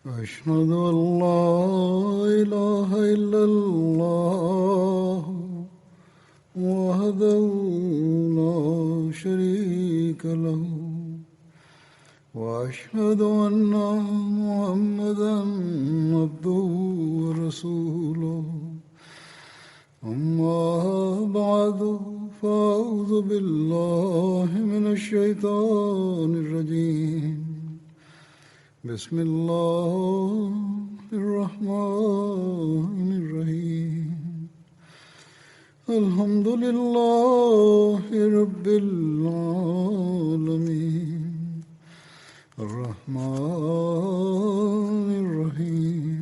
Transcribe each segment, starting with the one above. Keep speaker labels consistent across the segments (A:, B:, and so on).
A: أشهد أن لا إله إلا الله وحده لا شريك له وأشهد أن محمدا عبده ورسوله أما بعد فأعوذ بالله من الشيطان الرجيم بسم الله الرحمن الرحيم الحمد لله رب العالمين الرحمن الرحيم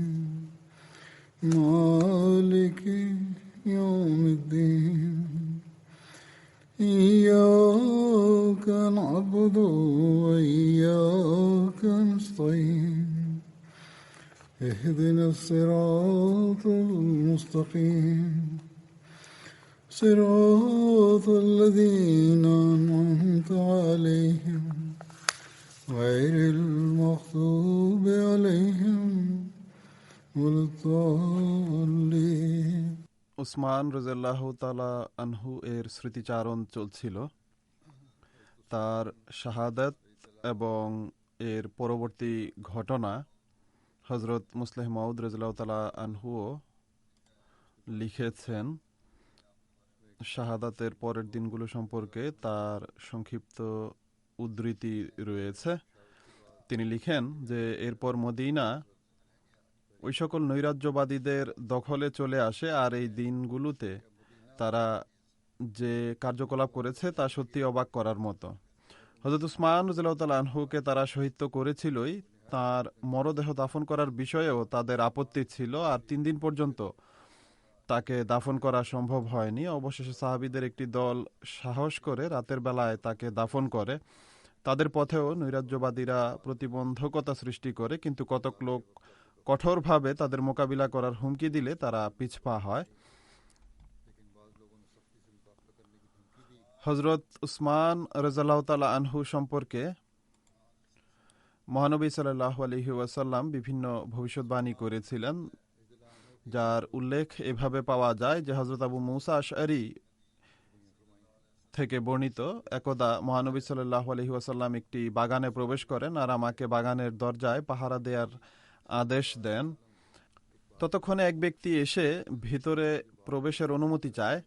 A: مالك يوم الدين إياك نعبد وإياك نستعين اهدنا الصراط المستقيم صراط الذين أنعمت عليهم غير المغضوب عليهم ولا الضالين
B: উসমান রাদিয়াল্লাহু তাআলা আনহু এর স্মৃতিচারণ চলছিল। তার শাহাদাত এবং এর পরবর্তী ঘটনা হযরত মুসলিহ মাউদ রাদিয়াল্লাহু তাআলা আনহুও লিখেছেন। শাহাদাতের পরের দিনগুলো সম্পর্কে তার সংক্ষিপ্ত উদ্ধৃতি রয়েছে। তিনি লিখেন যে এরপর মদিনা ওই সকল নৈরাজ্যবাদীদের দখলে চলে আসে, আর এই দিনগুলোতে তারা যে কার্যকলাপ করেছে তা সত্যি অবাক করার মতো। হযরত উসমান রাদিয়াল্লাহু তাআলা আনহুকে তারা শহীদ তো করেছিলই, তার মরদেহ দাফন করার বিষয়েও তাদের আপত্তি ছিল, আর 3 দিন পর্যন্ত তাকে দাফন করা সম্ভব হয়নি। অবশেষে সাহাবীদের একটি দল সাহস করে রাতের বেলায় তাকে দাফন করে। তাদের পথেও নৈরাজ্যবাদীরা প্রতিবন্ধকতা সৃষ্টি করে, কিন্তু কতক লোক কঠোরভাবে তাদের মোকাবিলা করার হুমকি দিলে তারা পিছপা হয়। হযরত উসমান রাদিয়াল্লাহু তাআলা আনহু সম্পর্কে মহানবী সাল্লাল্লাহু আলাইহি ওয়াসাল্লাম বিভিন্ন ভবিষ্যৎবাণী করেছিলেন, যার উল্লেখ এভাবে পাওয়া যায় যে হযরত আবু মুসা আশআরী থেকে বর্ণিত, একদা মহানবী সাল্লাল্লাহু আলাইহি ওয়াসাল্লাম একটি বাগানে প্রবেশ করেন আর আমাকে বাগানের দরজায় পাহারা দেওয়ার আদেশ দেন। ততক্ষণে এক ব্যক্তি এসে ভিতরে প্রবেশের অনুমতি চায়।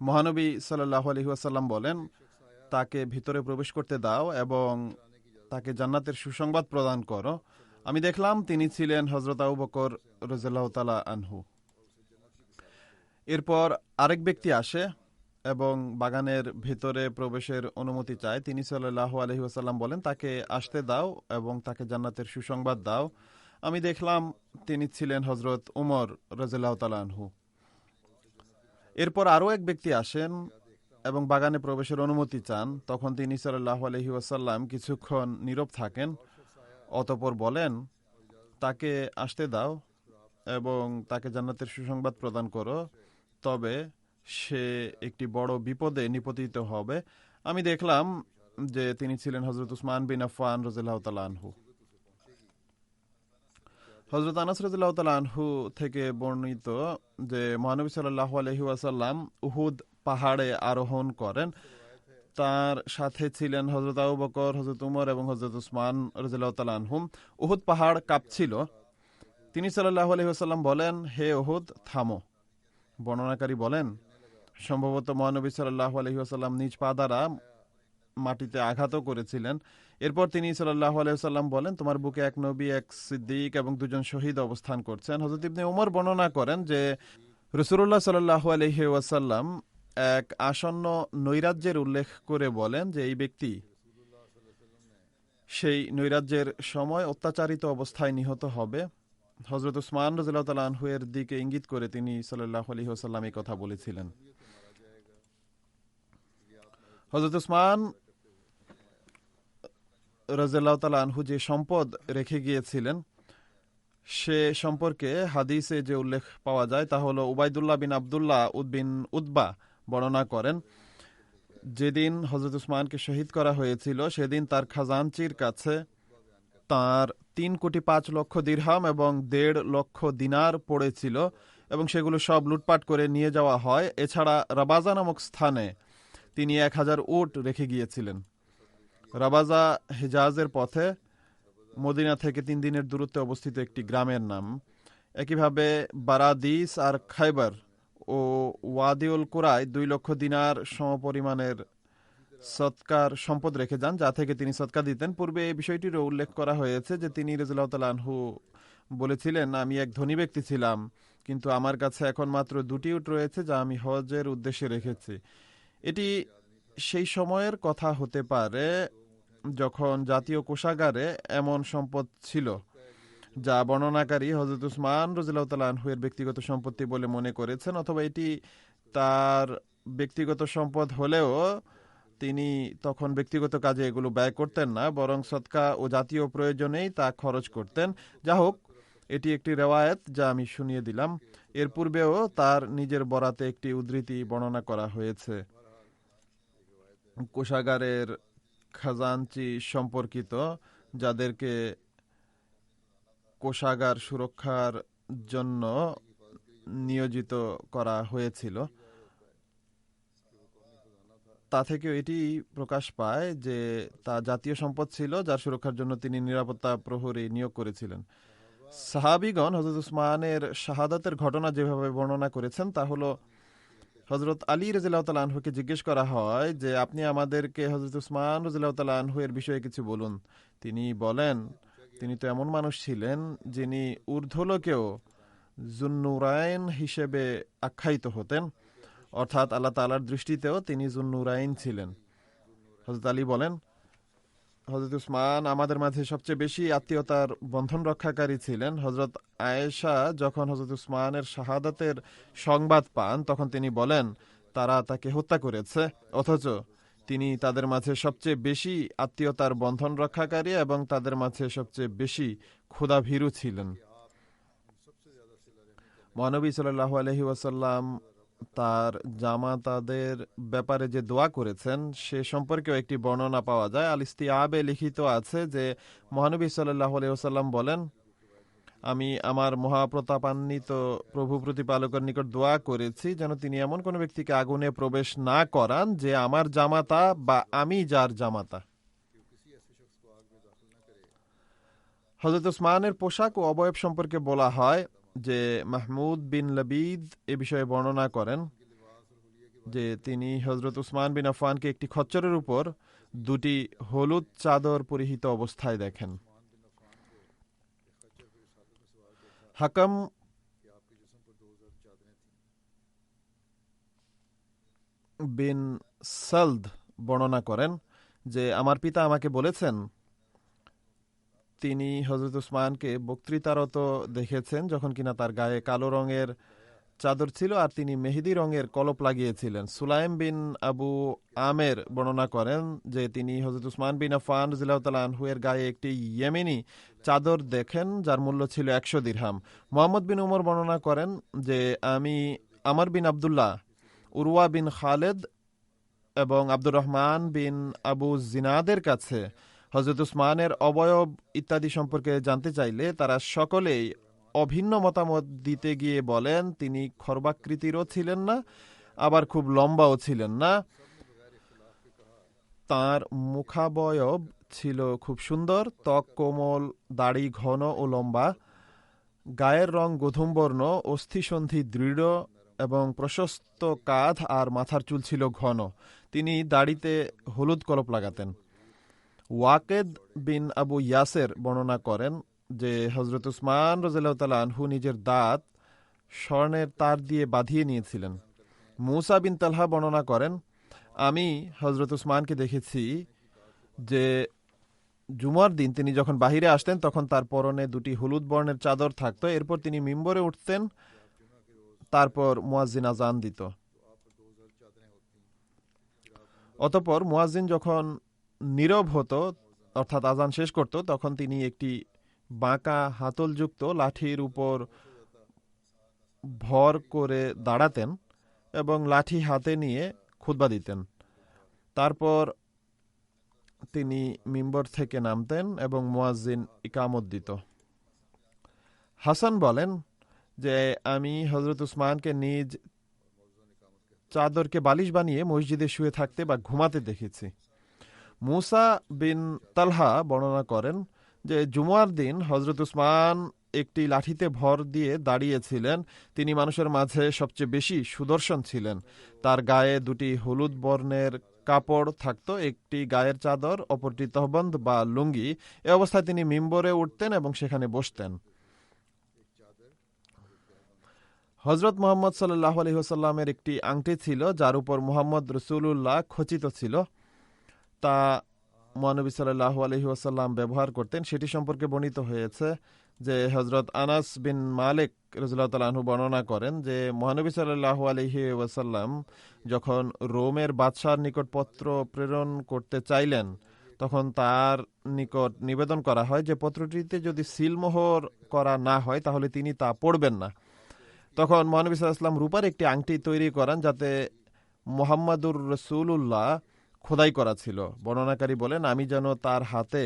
B: মহানবী সাল্লাল্লাহু আলাইহি ওয়াসাল্লাম বলেন, তাকে ভিতরে প্রবেশ করতে দাও এবং তাকে জান্নাতের সুসংবাদ প্রদান করো। আমি দেখলাম তিনি ছিলেন হযরত আবু বকর রাদিয়াল্লাহু তাআলা আনহু। এরপর আরেক ব্যক্তি আসে এবং বাগানের ভিতরে প্রবেশের অনুমতি চায়। তিনি সাল্লাল্লাহু আলাইহি ওয়াসাল্লাম বলেন, তাকে আসতে দাও এবং তাকে জান্নাতের সুসংবাদ দাও। আমি দেখলাম তিনি ছিলেন হযরত উমর রাদিয়াল্লাহু তাআলা আনহু। এরপর আরও এক ব্যক্তি আসেন এবং বাগানে প্রবেশের অনুমতি চান। তখন তিনি সাল্লাল্লাহু আলাইহি ওয়াসাল্লাম কিছুক্ষণ নীরব থাকেন, অতঃপর বলেন, তাকে আসতে দাও এবং তাকে জান্নাতের সুসংবাদ প্রদান করো, তবে সে একটি বড় বিপদে নিপতিত হবে। আমি দেখলাম যে তিনি ছিলেন হযরত উসমান বিন আফফান রাদিয়াল্লাহু তাআলা আনহু। হযরত আনাস রাদিয়াল্লাহু তাআলা আনহু থেকে বর্ণিত যে মহানবী সাল্লাল্লাহু আলাইহি ওয়াসাল্লাম উহুদ পাহাড়ে আরোহণ করেন। তার সাথে ছিলেন হযরত আবু বকর, হযরত উমর এবং হযরত উসমান রাদিয়াল্লাহু তাআলা আনহুম। উহুদ পাহাড় কাঁপছিল। তিনি সাল্লাল্লাহু আলাইহি ওয়াসাল্লাম বলেন, হে উহুদ, থামো। বর্ণনাকারী বলেন, সম্ভবত মহানবী সাল্লাল্লাহু আলাইহি ওয়াসাল্লাম নিজ পা দ্বারা মাটিতে আঘাতও করেছিলেন। এরপর তিনি সাল্লাল্লাহু আলাইহি ওয়াসাল্লাম বলেন, তোমার বুকে এক নবী, এক সিদ্দিক এবং 2 জন শহীদ অবস্থান করছেন। হযরত ইবনে উমর বর্ণনা করেন যে রাসূলুল্লাহ সাল্লাল্লাহু আলাইহি ওয়াসাল্লাম এক আসন্ন নৈরাজ্যের উল্লেখ করে বলেন যে এই ব্যক্তি সেই নৈরাজ্যের সময় অত্যাচারিত অবস্থায় নিহত হবে। হযরত উসমান রাদিয়াল্লাহু তাআলা আনহু এর দিকে ইঙ্গিত করে তিনি সাল্লাল্লাহু আলাইহি ওয়াসাল্লাম এই কথা বলেছিলেন। হযরত উসমান রাদিয়াল্লাহু তাআলা আনহু যে সম্পদ রেখে গিয়েছিলেন সে সম্পর্কে হাদিসে যে উল্লেখ পাওয়া যায় তা হলো উবাইদুল্লাহ বিন আব্দুল্লাহ বিন উতবা বর্ণনা করেন, যেদিন হযরত উসমানকে শহীদ করা হয়েছিল সেদিন তার খাজানচির কাছে তার 3,05,00,000 দিরহাম এবং 1.5 লক্ষ দিনার পড়েছিল এবং সেগুলো সব লুটপাট করে নিয়ে যাওয়া হয়। এছাড়া রাবাজা নামক স্থানে তিনি 1000 উট রেখে গিয়েছিলেন। রাবাজা হিজাজের পথে মদিনা থেকে 3 দিনের দূরত্বে অবস্থিত একটি গ্রামের নাম। একইভাবে বারাদিস আর খাইবার ও ওয়াদিউল কুরায় 2 লক্ষ দিনার সমপরিমাণের সৎকার সম্পদ রেখে যান, যা থেকে তিনি সৎকা দিতেন। পূর্বে এই বিষয়টিরও উল্লেখ করা হয়েছে যে তিনি রাদিয়াল্লাহু তাআলা আনহু বলেছিলেন, আমি এক ধনী ব্যক্তি ছিলাম, কিন্তু আমার কাছে এখন মাত্র 2টি উট রয়েছে যা আমি হজের উদ্দেশ্যে রেখেছি। এটি সেই সময়ের কথা হতে পারে যখন জাতীয় কোষাগারে এমন সম্পদ ছিল যা বর্ণনাকারী হযরত উসমান রাদিয়াল্লাহু তাআলা আনহু এর ব্যক্তিগত সম্পত্তি বলে মনে করেছেন, অথবা এটি তার ব্যক্তিগত সম্পদ হলেও তিনি তখন ব্যক্তিগত কাজে এগুলো ব্যয় করতেন না, বরং সদকা ও জাতীয় প্রয়োজনেই তা খরচ করতেন। যা হোক, এটি একটি রেওয়ায়েত যা আমি শুনিয়ে দিলাম। এর পূর্বেও তার নিজের বরাতে একটি উদ্ধৃতি বর্ণনা করা হয়েছে। কোষাগারের খাজানচি সম্পর্কিত, যাদেরকে কোষাগার সুরক্ষার জন্য নিয়োজিত করা হয়েছিল, তা থেকে এটি প্রকাশ পায় যে তা জাতীয় সম্পদ ছিল যার সুরক্ষার জন্য তিনি নিরাপত্তা প্রহরী নিয়োগ করেছিলেন। সাহাবীগণ হযরত উসমানের শাহাদাতের ঘটনা যেভাবে বর্ণনা করেছেন তা হলো, হযরত আলী রাদিয়াল্লাহু তাআলা আনহুকে জিজ্ঞেস করা হয় যে আপনি আমাদেরকে হযরত উসমান রাদিয়াল্লাহু তাআলা আনহু এর বিষয়ে কিছু বলুন। তিনি বলেন, তিনি তো এমন মানুষ ছিলেন যিনি ঊর্ধ্বলোকেও যুন্নুরাইন হিসেবে আখ্যায়িত হতেন, অর্থাৎ আল্লাহ তাআলার দৃষ্টিতেও তিনি যুন্নুরাইন ছিলেন। হযরত আলী বলেন, হযরত উসমান আমাদের মাঝে সবচেয়ে বেশি আত্মীয়তার বন্ধন রক্ষাকারী ছিলেন। হযরত আয়েশা যখন হযরত উসমানের শাহাদাতের সংবাদ পান তখন তিনি বলেন তারা তাকে হত্যা করেছে, অথচ তিনি তাদের মাঝে সবচেয়ে বেশি আত্মীয়তার বন্ধন রক্ষাকারী এবং তাদের মাঝে সবচেয়ে বেশি ক্ষুধাভীরু ছিলেন। মহানবী সাল্লাল্লাহু আলাইহি ওয়াসাল্লাম তার জামাতাদের ব্যাপারে যে দোয়া করেছেন সে সম্পর্কেও একটি বর্ণনা পাওয়া যায়। আল ইস্তিআবে লিখিত আছে যে মহানবী সাল্লাল্লাহু আলাইহি ওয়াসাল্লাম বলেন, আমি আমার মহাপ্রতাপান্বিত প্রভু প্রতিপালকের নিকট দোয়া করেছি যেন তিনি এমন কোনো ব্যক্তিকে আগুনে প্রবেশ না করান যে আমার জামাতা বা আমি যার জামাতা। হযরত উসমানের পোশাক ও অবয়ব সম্পর্কে বলা হয় যে মাহমুদ বিন লবিদ এ বিষয়ে বর্ণনা করেন যে তিনি হযরত উসমান বিন আফফানকে একটি খচ্চরের উপর 2টি হলুদ চাদর পরিহিত অবস্থায় দেখেন। হাকাম বিন সালদ বর্ণনা করেন যে আমার পিতা আমাকে বলেছেন তিনি হযরত উসমানকে বক্তৃতারত দেখেছেন যখন কিনা তার গায়ে কালো রঙের চাদর ছিল আর তিনি মেহেদি রঙের কলপ লাগিয়েছিলেন। সুলাইম বিন আবু আমের বর্ণনা করেন যে তিনি হযরত উসমান বিন আফফান রাদিয়াল্লাহু তাআলা আনহু এর গায়ে একটি ইয়েমেনি চাদর দেখেন যার মূল্য ছিল 100 দিরহাম। মুহাম্মদ বিন উমর বর্ণনা করেন যে আমি আমর বিন আব্দুল্লাহ, উরওয়া বিন খালেদ এবং আব্দুর রহমান বিন আবু জিনাদের কাছে হযরত উসমানের অবয়ব ইত্যাদি সম্পর্কে জানতে চাইলে তারা সকলেই অভিন্ন মতামত দিতে গিয়ে বলেন তিনি খর্বাকৃতিরও ছিলেন না, আবার খুব লম্বাও ছিলেন না। তার মুখাবয়ব ছিল খুব সুন্দর, ত্বক কোমল, দাড়ি ঘন ও লম্বা, গায়ের রং গোধূমবর্ণ, অস্থিসন্ধি দৃঢ় এবং প্রশস্ত কাঁধ আর মাথার চুল ছিল ঘন। তিনি দাড়িতে হলুদ কলপ লাগাতেন। ওয়াকেদ বিন আবু ইয়াসের বর্ণনা করেন যে হযরত উসমান রাদিয়াল্লাহু তাআলা আনহু নিজের দাঁত স্বর্ণের তার দিয়ে বাঁধিয়ে নিয়েছিলেন। মুসা বিন তালহা বর্ণনা করেন আমি হযরত উসমানকে দেখেছি যে জুমার দিন তিনি যখন বাহিরে আসতেন তখন তার পরনে 2টি হলুদ বর্ণের চাদর থাকতো। এরপর তিনি মিম্বরে উঠতেন, তারপর মুয়াজ্জিন আযান দিত। অতঃপর মুয়াজ্জিন যখন নীরব হতো অর্থাৎ আযান শেষ করত তখন তিনি একটি বাঁকা হাতলযুক্ত লাঠির উপর ভর করে দাঁড়াতেন এবং লাঠি হাতে নিয়ে খুতবা দিতেন। তারপর তিনি মিম্বর থেকে নামতেন এবং মুয়াজ্জিন ইকামত দিত। হাসান বলেন যে আমি হযরত উসমানকে নিজ চাদরকে বালিশ বানিয়ে মসজিদে শুয়ে থাকতে বা ঘুমাতে দেখেছি। মুসা বিন তালহা বর্ণনা করেন যে জুমার দিন হযরত উসমান একটি লাঠিতে ভর দিয়ে দাঁড়িয়েছিলেন। তিনি মানুষের মাঝে সবচেয়ে বেশি সুদর্শন ছিলেন। তার গায়ে দুটি হলুদ বর্ণের কাপড় থাকতো, একটি গায়ের চাদর, অপরটি তহবন্দ বা লুঙ্গি। এ অবস্থায় তিনি মিম্বরে উঠতেন এবং সেখানে বসতেন। হযরত মুহাম্মদ সাল্লাল্লাহু আলাইহি ওয়াসাল্লামের একটি আংটি ছিল যার উপর মুহাম্মদ রাসূলুল্লাহ খচিত ছিল। তা মহানবী সাল্লাল্লাহু আলাইহি ওয়াসাল্লাম ব্যবহার করতেন। সেটি সম্পর্কে বর্ণিত হয়েছে যে হযরত আনাস বিন মালিক রাদিয়াল্লাহু তাআলা আনহু বর্ণনা করেন যে মহানবী সাল্লাল্লাহু আলাইহি ওয়াসাল্লাম যখন রোমের বাদশার নিকট পত্র প্রেরণ করতে চাইলেন, তখন তার নিকট নিবেদন করা হয় যে পত্রটিতে যদি সিলমোহর করা না হয় তাহলে তিনি তা পড়বেন না। তখন মহানবী সাল্লাল্লাহু আলাইহি ওয়াসাল্লাম রূপার একটি আংটি তৈরি করান যাতে মুহাম্মাদুর রাসূলুল্লাহ খোদাই করা ছিল। বর্ণনাকারী বলেন আমি যেন তার হাতে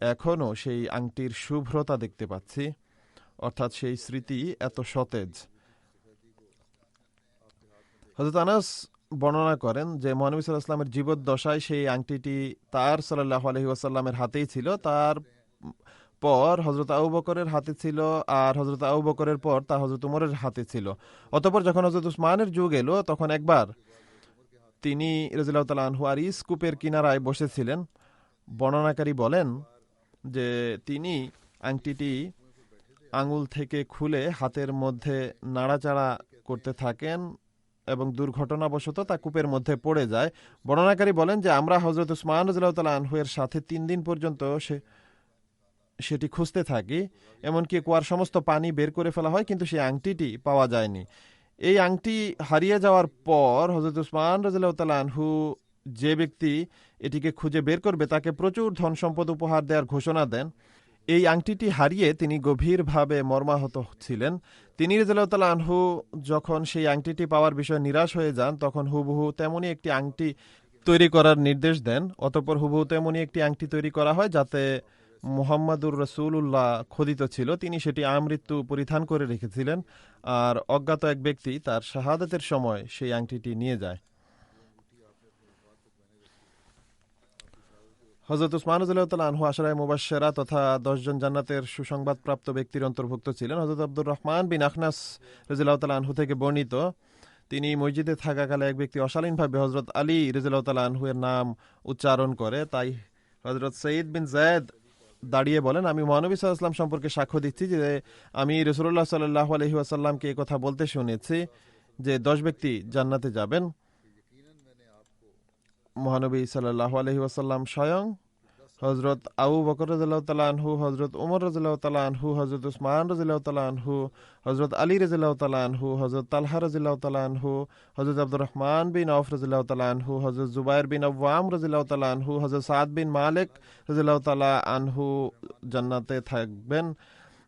B: এখনও সেই আংটির শুভ্রতা দেখতে পাচ্ছি, অর্থাৎ সেই স্মৃতি এত সতেজ। হযরত আনাস বর্ণনা করেন যে মহানবী সাল্লাল্লাহু আলাইহি ওয়াসাল্লামের জীবদ্দশায় সেই আংটিটি তার সাল্লাল্লাহু আলাইহি ওয়াসাল্লামের হাতেই ছিল। তার পর হযরত আবু বকরের হাতে ছিল, আর হযরত আবু বকরের পর তা হযরত উমরের হাতে ছিল। অতঃপর যখন হযরত উসমানের যুগ এলো তখন একবার তিনি রাদিয়াল্লাহু তাআলা আনহু আরিস কূপের কিনারায় বসেছিলেন। বর্ণনাকারী বলেন যে তিনি আংটিটি আঙুল থেকে খুলে হাতের মধ্যে নাড়াচাড়া করতে থাকেন এবং দুর্ঘটনাবশত তা কূপের মধ্যে পড়ে যায়। বর্ণনাকারী বলেন যে আমরা হযরত উসমান রাদিয়াল্লাহু তাআলা আনহু এর সাথে 3 দিন পর্যন্ত সেটি খুঁজতে থাকি। এমনকি কুয়ার সমস্ত পানি বের করে ফেলা হয়, কিন্তু সেই আংটিটি পাওয়া যায়নি। এই আংটি হারিয়ে যাওয়ার পর হযরত উসমান রাদিয়াল্লাহু তাআলা আনহু যে ব্যক্তি এটিকে খুঁজে বের করবে তাকে প্রচুর ধন সম্পদ উপহার দেওয়ার ঘোষণা দেন। এই আংটিটি হারিয়ে তিনি গভীরভাবে মর্মাহত ছিলেন। তিনি রাদিয়াল্লাহু তাআলা আনহু যখন সেই আংটিটি পাওয়ার বিষয়ে নিরাশ হয়ে যান তখন হুবহু তেমনই একটি আংটি তৈরি করার নির্দেশ দেন। অতঃপর হুবহু তেমনই একটি আংটি তৈরি করা হয় যাতে মুহাম্মাদুর রাসূলুল্লাহ খোদিত ছিল। তিনি সেটি আমৃত্যু পরিধান করে রেখেছিলেন, আর অজ্ঞাত এক ব্যক্তি তার শাহাদাতের সময় সেই আংটিটি নিয়ে যায়। হযরত উসমান রাদিয়াল্লাহু তাআলা আনহু আশরায়ে মুবাশশিরা তথা 10 জন জান্নাতের সুসংবাদপ্রাপ্ত ব্যক্তির অন্তর্ভুক্ত ছিলেন। হযরত আব্দুর রহমান বিন আখনাস রাদিয়াল্লাহু তাআলা আনহু থেকে বর্ণিত, তিনি মসজিদে থাকাকালে এক ব্যক্তি অশালীনভাবে হযরত আলী রাদিয়াল্লাহু তাআলা আনহু এর নাম উচ্চারণ করে। তাই হযরত সঈদ বিন যায়েদ দাঁড়িয়ে বলেন আমি মহানবী সাল্লাল্লাহু আলাইহি ওয়াসাল্লাম সম্পর্কে সাক্ষ্য দিচ্ছি যে আমি রাসূলুল্লাহ সাল্লাল্লাহু আলাইহি ওয়াসাল্লামকে এই কথা বলতে শুনেছি যে 10 ব্যক্তি জান্নাতে যাবেন। মহানবী সাল্লাল্লাহু আলাইহি ওয়াসাল্লাম স্বয়ং, হযরত আবু বকর রাদিয়াল্লাহু তাআলা আনহু, হযরত ওমর রাদিয়াল্লাহু তাআলা আনহু, হযরত উসমান রাদিয়াল্লাহু তাআলা আনহু, হযরত আলী রাদিয়াল্লাহু তাআলা আনহু, হযরত তালহা রাদিয়াল্লাহু তাআলা আনহু, হযরত আব্দুর রহমান বিন আওফ রাদিয়াল্লাহু তাআলা আনহু, হযরত জুবায়ের বিন আওয়াম রাদিয়াল্লাহু তাআলা আনহু, হযরত সাদ বিন মালিক রাদিয়াল্লাহু তাআলা আনহু জান্নাতে থাকবেন।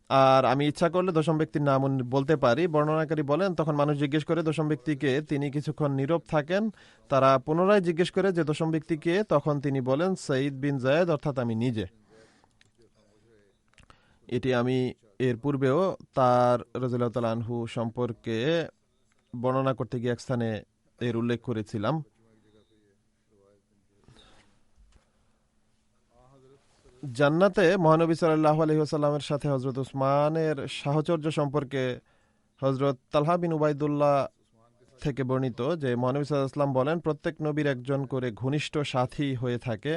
B: আর আমি ইচ্ছা করলে দশম ব্যক্তির নাম বলতে পারি। বর্ণনাকারী বলেন তখন মানুষ জিজ্ঞেস করে দশম ব্যক্তিকে, তিনি কিছুক্ষণ নীরব থাকেন। তারা পুনরায় জিজ্ঞেস করে যে দশম ব্যক্তিকে, তখন তিনি বলেন সঈদ বিন যায়েদ, অর্থাৎ আমি নিজে। এটি আমি এর পূর্বেও তার রাদিয়াল্লাহু তাআলা আনহু সম্পর্কে বর্ণনা করতে গিয়ে এক স্থানে এর উল্লেখ করেছিলাম। জান্নাতে মহানবী সাল্লাল্লাহু আলাইহি ওয়াসাল্লামের সাথে হযরত উসমানের সাহচর্য সম্পর্কে হযরত তালহা বিন উবাইদুল্লাহ থেকে বর্ণিত যে মহানবী সাল্লাল্লাহু আলাইহি ওয়াসাল্লাম বলেন প্রত্যেক নবীর একজন করে ঘনিষ্ঠ সাথী হয়ে থাকে।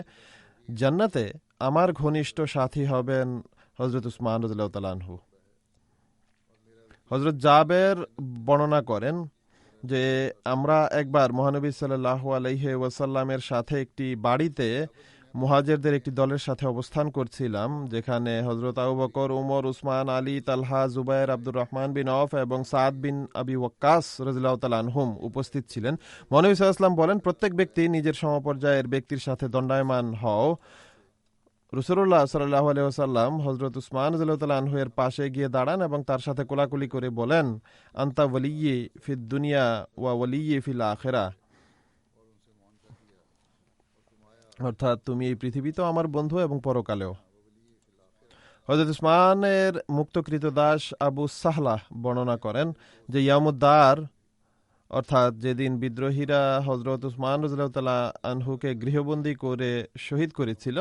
B: জান্নাতে আমার ঘনিষ্ঠ সাথী হবেন হযরত উসমান রাদিয়াল্লাহু তাআলা আনহু। হযরত জাবের বর্ণনা করেন যে আমরা একবার মহানবী সাল্লাল্লাহু আলাইহি ওয়াসাল্লামের সাথে একটি বাড়িতে মুহাজিরদের একটি দলের সাথে অবস্থান করছিলাম, যেখানে হযরত আবু বকর, উমর, উসমান, আলী, তালহা, জুবায়ের, আব্দুর রহমান বিন আওফ এবং সাদ বিন আবি ওয়াক্কাস রাদিয়াল্লাহু তাআলা আনহুম উপস্থিত ছিলেন। মহানবী সাল্লাল্লাহু আলাইহি ওয়াসাল্লাম বলেন প্রত্যেক ব্যক্তি নিজের সমপর্যায়ের ব্যক্তির সাথে দণ্ডায়মান হও। রাসূলুল্লাহ সাল্লাল্লাহু আলাইহি ওয়াসাল্লাম হযরত উসমান রাদিয়াল্লাহু তাআলা আনহু এর পাশে গিয়ে দাঁড়ান এবং তার সাথে কোলাকুলি করে বলেন আনতা ওয়ালিয়্যি ফিদ দুনিয়া ওয়া ওয়ালিয়্যি ফিল আখিরাহ। অর্থাৎ তুমি এই পৃথিবীতেও আমার বন্ধু এবং পরকালেও। হযরত উসমানের মুক্তকৃত দাস আবু সাহলাহ বর্ণনা করেন যে ইয়ামুদ্দার অর্থাৎ যেদিন বিদ্রোহীরা হযরত উসমান রাদিয়াল্লাহু তাআলা আনহুকে গৃহবন্দী করে শহীদ করেছিল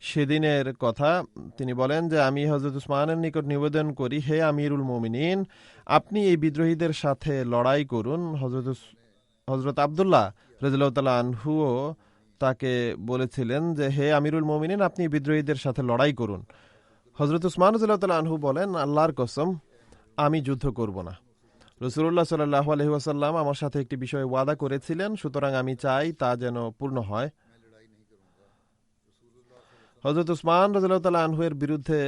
B: সেদিনের কথা তিনি বলেন যে আমি হযরত উসমানের নিকট নিবেদন করি, হে আমিরুল মুমিনিন, আপনি এই বিদ্রোহীদের সাথে লড়াই করুন। হযরত আব্দুল্লাহ রাদিয়াল্লাহু তাআলা আনহুও তাকে বলেছিলেন যে হে আমিরুল মুমিনিন, আপনি বিদ্রোহীদের সাথে লড়াই করুন। হযরত উসমান রাদিয়াল্লাহু তাআলা আনহু বলেন, আল্লাহর কসম, আমি যুদ্ধ করব না। রাসূলুল্লাহ সাল্লাল্লাহু আলাইহি ওয়াসাল্লাম আমার সাথে একটি বিষয়ে ওয়াদা করেছিলেন, সুতরাং আমি চাই তা যেন পূর্ণ হয়। হযরত উসমান রাদিয়াল্লাহু তাআলা আনহু এর বিরুদ্ধে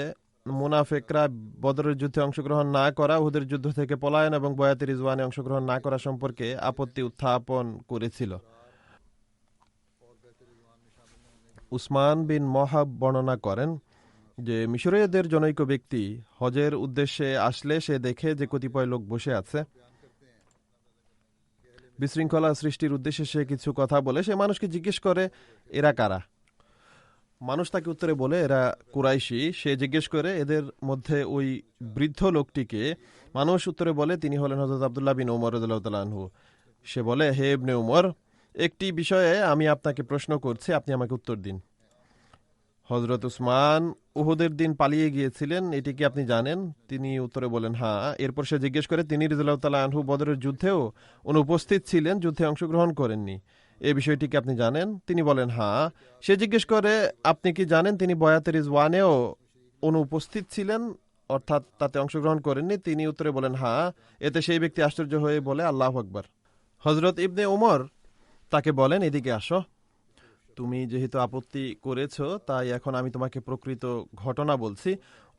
B: মুনাফিকরা বদরের যুদ্ধে অংশগ্রহণ না করা, উহুদের যুদ্ধ থেকে পলায়ন এবং বয়াতে রিজওয়ানে অংশগ্রহণ না করা সম্পর্কে আপত্তি উত্থাপন করেছিল। উসমান বিন মহাব বর্ণনা করেন যে মিশরীয়দের জনৈক ব্যক্তি হজের উদ্দেশ্যে আসলে সে দেখে যে কতিপয় লোক বসে আছে। বিশৃঙ্খলা সৃষ্টির উদ্দেশ্যে সে কিছু কথা বলে সে মানুষকে জিজ্ঞেস করে এরা কারা। মানুষ তাকে উত্তরে বলে এরা কুরাইশি। সে জিজ্ঞেস করে এদের মধ্যে ওই বৃদ্ধ লোকটিকে। মানুষ উত্তরে বলে তিনি হলেন হযরত আব্দুল্লাহ বিন উমর রাদিয়াল্লাহু তাআলা আনহু। সে বলে, হে ইবনে উমর, একটি বিষয়ে আমি আপনাকে প্রশ্ন করছি, আপনি আমাকে উত্তর দিন। হযরত উসমান উহুদের দিন পালিয়ে গিয়েছিলেন, এটি কি আপনি জানেন? তিনি উত্তরে বলেন হ্যাঁ। এরপর সে জিজ্ঞেস করে তিনি রাদিয়াল্লাহু তাআলা আনহু বদরের যুদ্ধেও অনুপস্থিত ছিলেন, যুদ্ধে অংশগ্রহণ করেননি, এই বিষয়টি কি আপনি জানেন? তিনি বলেন হ্যাঁ। সে জিজ্ঞেস করে আপনি কি জানেন তিনি বয়াতে রিজওয়ানেও অনুপস্থিত ছিলেন, অর্থাৎ তাতে অংশগ্রহণ করেননি? তিনি উত্তরে বলেন হ্যাঁ। এতে সেই ব্যক্তি আশ্চর্য হয়ে বলে আল্লাহু আকবার। হযরত ইবনে উমর তাকে বলেন এদিকে আসো, তুমি যেহেতু আপত্তি করেছ তাই এখন আমি তোমাকে প্রকৃত ঘটনা বলছি।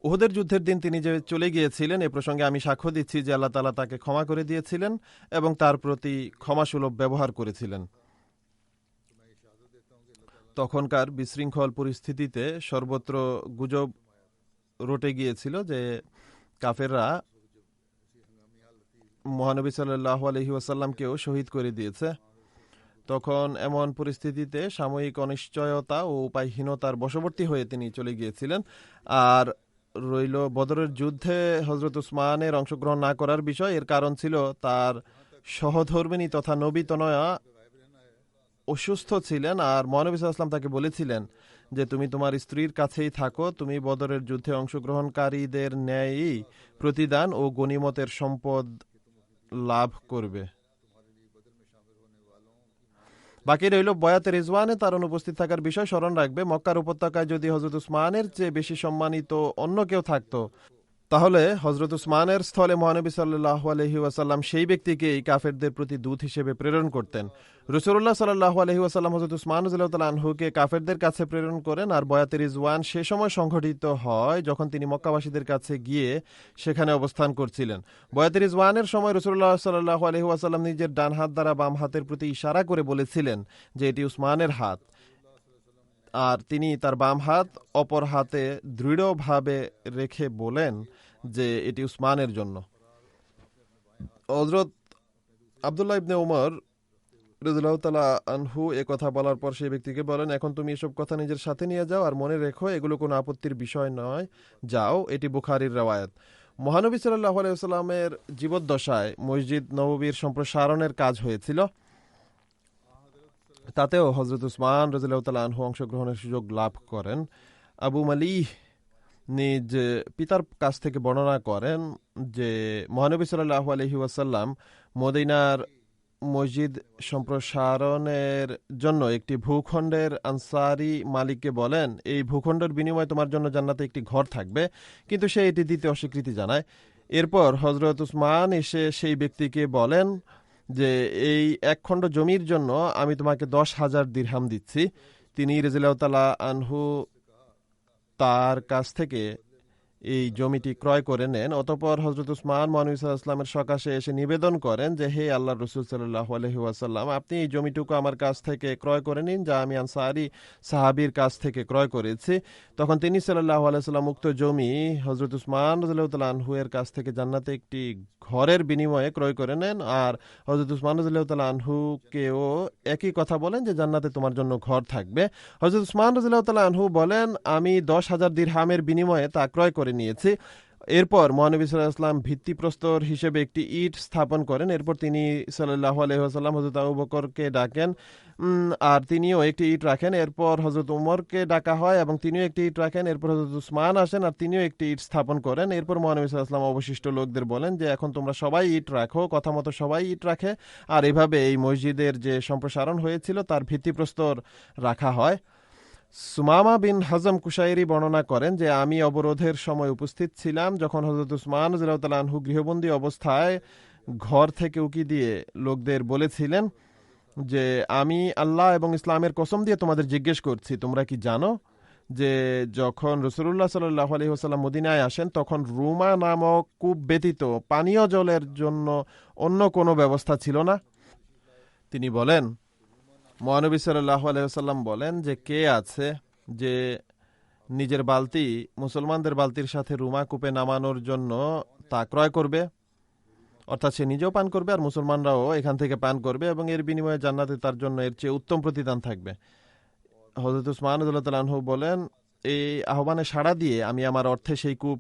B: উহুদের যুদ্ধের দিন তিনি যে চলে গিয়েছিলেন এ প্রসঙ্গে আমি সাক্ষ্য দিচ্ছি যে আল্লাহ তাআলা তাকে ক্ষমা করে দিয়েছিলেন এবং তার প্রতি ক্ষমাসুলভ ব্যবহার করেছিলেন। তখনকার বিশৃঙ্খল পরিস্থিতিতে সর্বত্র গুজব রটে গিয়েছিল যে কাফেররা মহানবী সাল্লাল্লাহু আলাইহি ওয়াসাল্লামকেও শহীদ করে দিয়েছে। তখন এমন পরিস্থিতিতে সাময়িক অনিশ্চয়তা ও উপায়হীনতার বশবর্তী হয়ে তিনি চলে গিয়েছিলেন। আর রইল বদরের যুদ্ধে হযরত উসমানের অংশগ্রহণ না করার বিষয়। এর কারণ ছিল তার সহধর্মিণী তথা নবী তনয়া অসুস্থ ছিলেন, আর মহানবী সাল্লাল্লাহু আলাইহি ওয়াসাল্লাম তাকে বলেছিলেন যে তুমি তোমার স্ত্রীর কাছেই থাকো, তুমি বদরের যুদ্ধে অংশগ্রহণকারীদের ন্যায়ই প্রতিদান ও গনিমতের সম্পদ লাভ করবে। বাকি রইল বয়াতে রিজওয়ানে তার অনুপস্থিত থাকার বিষয় স্মরণ রাখবে। মক্কার উপত্যকায় যদি হযরত উসমানের চেয়ে বেশি সম্মানিত অন্য কেউ থাকতো তাহলে হযরত উসমানের স্থলে মহানবী সাল্লাল্লাহু আলাইহি ওয়াসাল্লাম সেই ব্যক্তিকেই কাফেরদের প্রতি দূত হিসেবে প্রেরণ করতেন। রাসূলুল্লাহ সাল্লাল্লাহু আলাইহি ওয়াসাল্লাম হযরত উসমান রাদিয়াল্লাহু তাআলা আনহুকে কাফেরদের কাছে প্রেরণ করেন। আর বয়াতে রিজওয়ান সে সময় সংঘটিত হয় যখন তিনি মক্কাবাসীদের কাছে গিয়ে সেখানে অবস্থান করছিলেন। বয়াতে রিজওয়ানের সময় রাসূলুল্লাহ সাল্লাল্লাহু আলাইহি ওয়াসাল্লাম নিজের ডান হাত দ্বারা বাম হাতের প্রতি ইশারা করে বলেছিলেন যে এটি উসমানের হাত, আর তিনি তার বাম হাত অপর হাতে দৃঢ়ভাবে রেখে বলেন যে এটি উসমানের জন্য। হযরত আব্দুল্লাহ ইবনে উমর রাদিয়াল্লাহু তাআলা আনহু এ কথা বলার পর সেই ব্যক্তিকে বলেন, এখন তুমি এসব কথা নিজের সাথে নিয়ে যাও, আর মনে রেখো এগুলো কোনো আপত্তির বিষয় নয়, যাও। এটি বুখারীর রওয়ায়াত। মহানবী সাল্লাল্লাহু আলাইহি ওয়াসাল্লামের জীবদ্দশায় মসজিদ নববীর সম্প্রসারণের কাজ হয়েছিল, তাতেও হযরত উসমান রাদিয়াল্লাহু তাআলা আনহু অংশগ্রহণের সুযোগ লাভ করেন। আবু মালিহ নিজ পিতার কাছ থেকে বর্ণনা করেন যে মহানবী সাল্লাল্লাহু আলাইহি ওয়াসাল্লাম মদিনার মসজিদ সম্প্রসারণের জন্য একটি ভূখণ্ডের আনসারি মালিককে বলেন, এই ভূখণ্ডের বিনিময়ে তোমার জন্য জান্নাতে একটি ঘর থাকবে, কিন্তু সে এটি দিতে অস্বীকৃতি জানায়। এরপর হযরত উসমান এসে সেই ব্যক্তিকে বলেন যে এই এক খণ্ড জমির জন্য আমি তোমাকে 10,000 দিরহাম দিচ্ছি। তিনি রাদিয়াল্লাহু তাআলা আনহু তার কাছ থেকে
C: এই জমিটি ক্রয় করে নেন। অতঃপর হযরত উসমান মহানবী সাল্লাল্লাহু আলাইহি ওয়াসাল্লামের সকাশে এসে নিবেদন করেন যে, হে আল্লাহর রাসূল সাল্লাল্লাহু আলাইহি ওয়াসাল্লাম, আপনি এই জমিটুকু আমার কাছ থেকে ক্রয় করে নিন, যা আমি আনসারী সাহাবীর কাছ থেকে ক্রয় করেছি। তখন তিনি সাল্লাল্লাহু আলাইহি ওয়াসাল্লাম উক্ত জমি হযরত উসমান রাদিয়াল্লাহু তাআলা আনহু এর কাছ থেকে জান্নাতে একটি ঘরের বিনিময়ে ক্রয় করে নেন। আর হযরত উসমান রাদিয়াল্লাহু তাআলা আনহুকেও একই কথা বলেন যে জান্নাতে তোমার জন্য ঘর থাকবে। হযরত উসমান রাদিয়াল্লাহু তাআলা আনহু বলেন, আমি 10,000 দিরহামের বিনিময়ে তা ক্রয় করে নিয়েছি। এরপর মহানবী সাল্লাল্লাহু আলাইহি ওয়াসাল্লাম ভিত্তিপ্রস্তর হিসেবে একটি ইট স্থাপন করেন। এরপর তিনি সাল্লাল্লাহু আলাইহি ওয়াসাল্লাম হযরত আবু বকরকে ডাকেন, আর তিনিও একটি ইট রাখেন। এরপর হযরত উমরকে ডাকা হয় এবং তিনিও একটি ইট রাখেন। এরপর হযরত উসমান আসেন আর তিনিও একটি ইট স্থাপন করেন। এরপর মহানবী সাল্লাল্লাহু আলাইহি ওয়াসাল্লাম অবশিষ্ট লোকদের বলেন যে, এখন তোমরা সবাই ইট রাখো। কথা মতো সবাই ইট রাখে, আর এভাবে এই মসজিদের যে সম্প্রসারণ হয়েছিল তার ভিত্তিপ্রস্তর রাখা হয়। সুমামা বিন হাজম কুশাইরি বর্ণনা করেন যে, আমি অবরোধের সময় উপস্থিত ছিলাম যখন হযরত উসমান রাদিয়াল্লাহু তাআলা আনহু গৃহবন্দী অবস্থায় ঘর থেকে উকি দিয়ে লোকদের বলেছিলেন যে, আমি আল্লাহ এবং ইসলামের কসম দিয়ে তোমাদের জিজ্ঞেস করছি, তোমরা কি জানো যে যখন রাসূলুল্লাহ সাল্লাল্লাহু আলাইহি ওয়াসাল্লাম মদিনায় আসেন তখন রুমা নামক কূপ ব্যতীত পানীয় জলের জন্য অন্য কোনো ব্যবস্থা ছিল না? তিনি বলেন, মহানবী সাল্লাল্লাহু আলাইহি ওয়াসাল্লাম বলেন যে, কে আছে যে নিজের বালতি মুসলমানদের বালতির সাথে রুমা কূপে নামানোর জন্য তা ক্রয় করবে, অর্থাৎ সে নিজেও পান করবে আর মুসলমানরাও এখান থেকে পান করবে এবং এর বিনিময়ে জান্নাতে তার জন্য এর চেয়ে উত্তম প্রতিদান থাকবে। হযরত উসমান রাদিয়াল্লাহু তাআলা আনহু বলেন, এই আহ্বানে সাড়া দিয়ে আমি আমার অর্থে সেই কূপ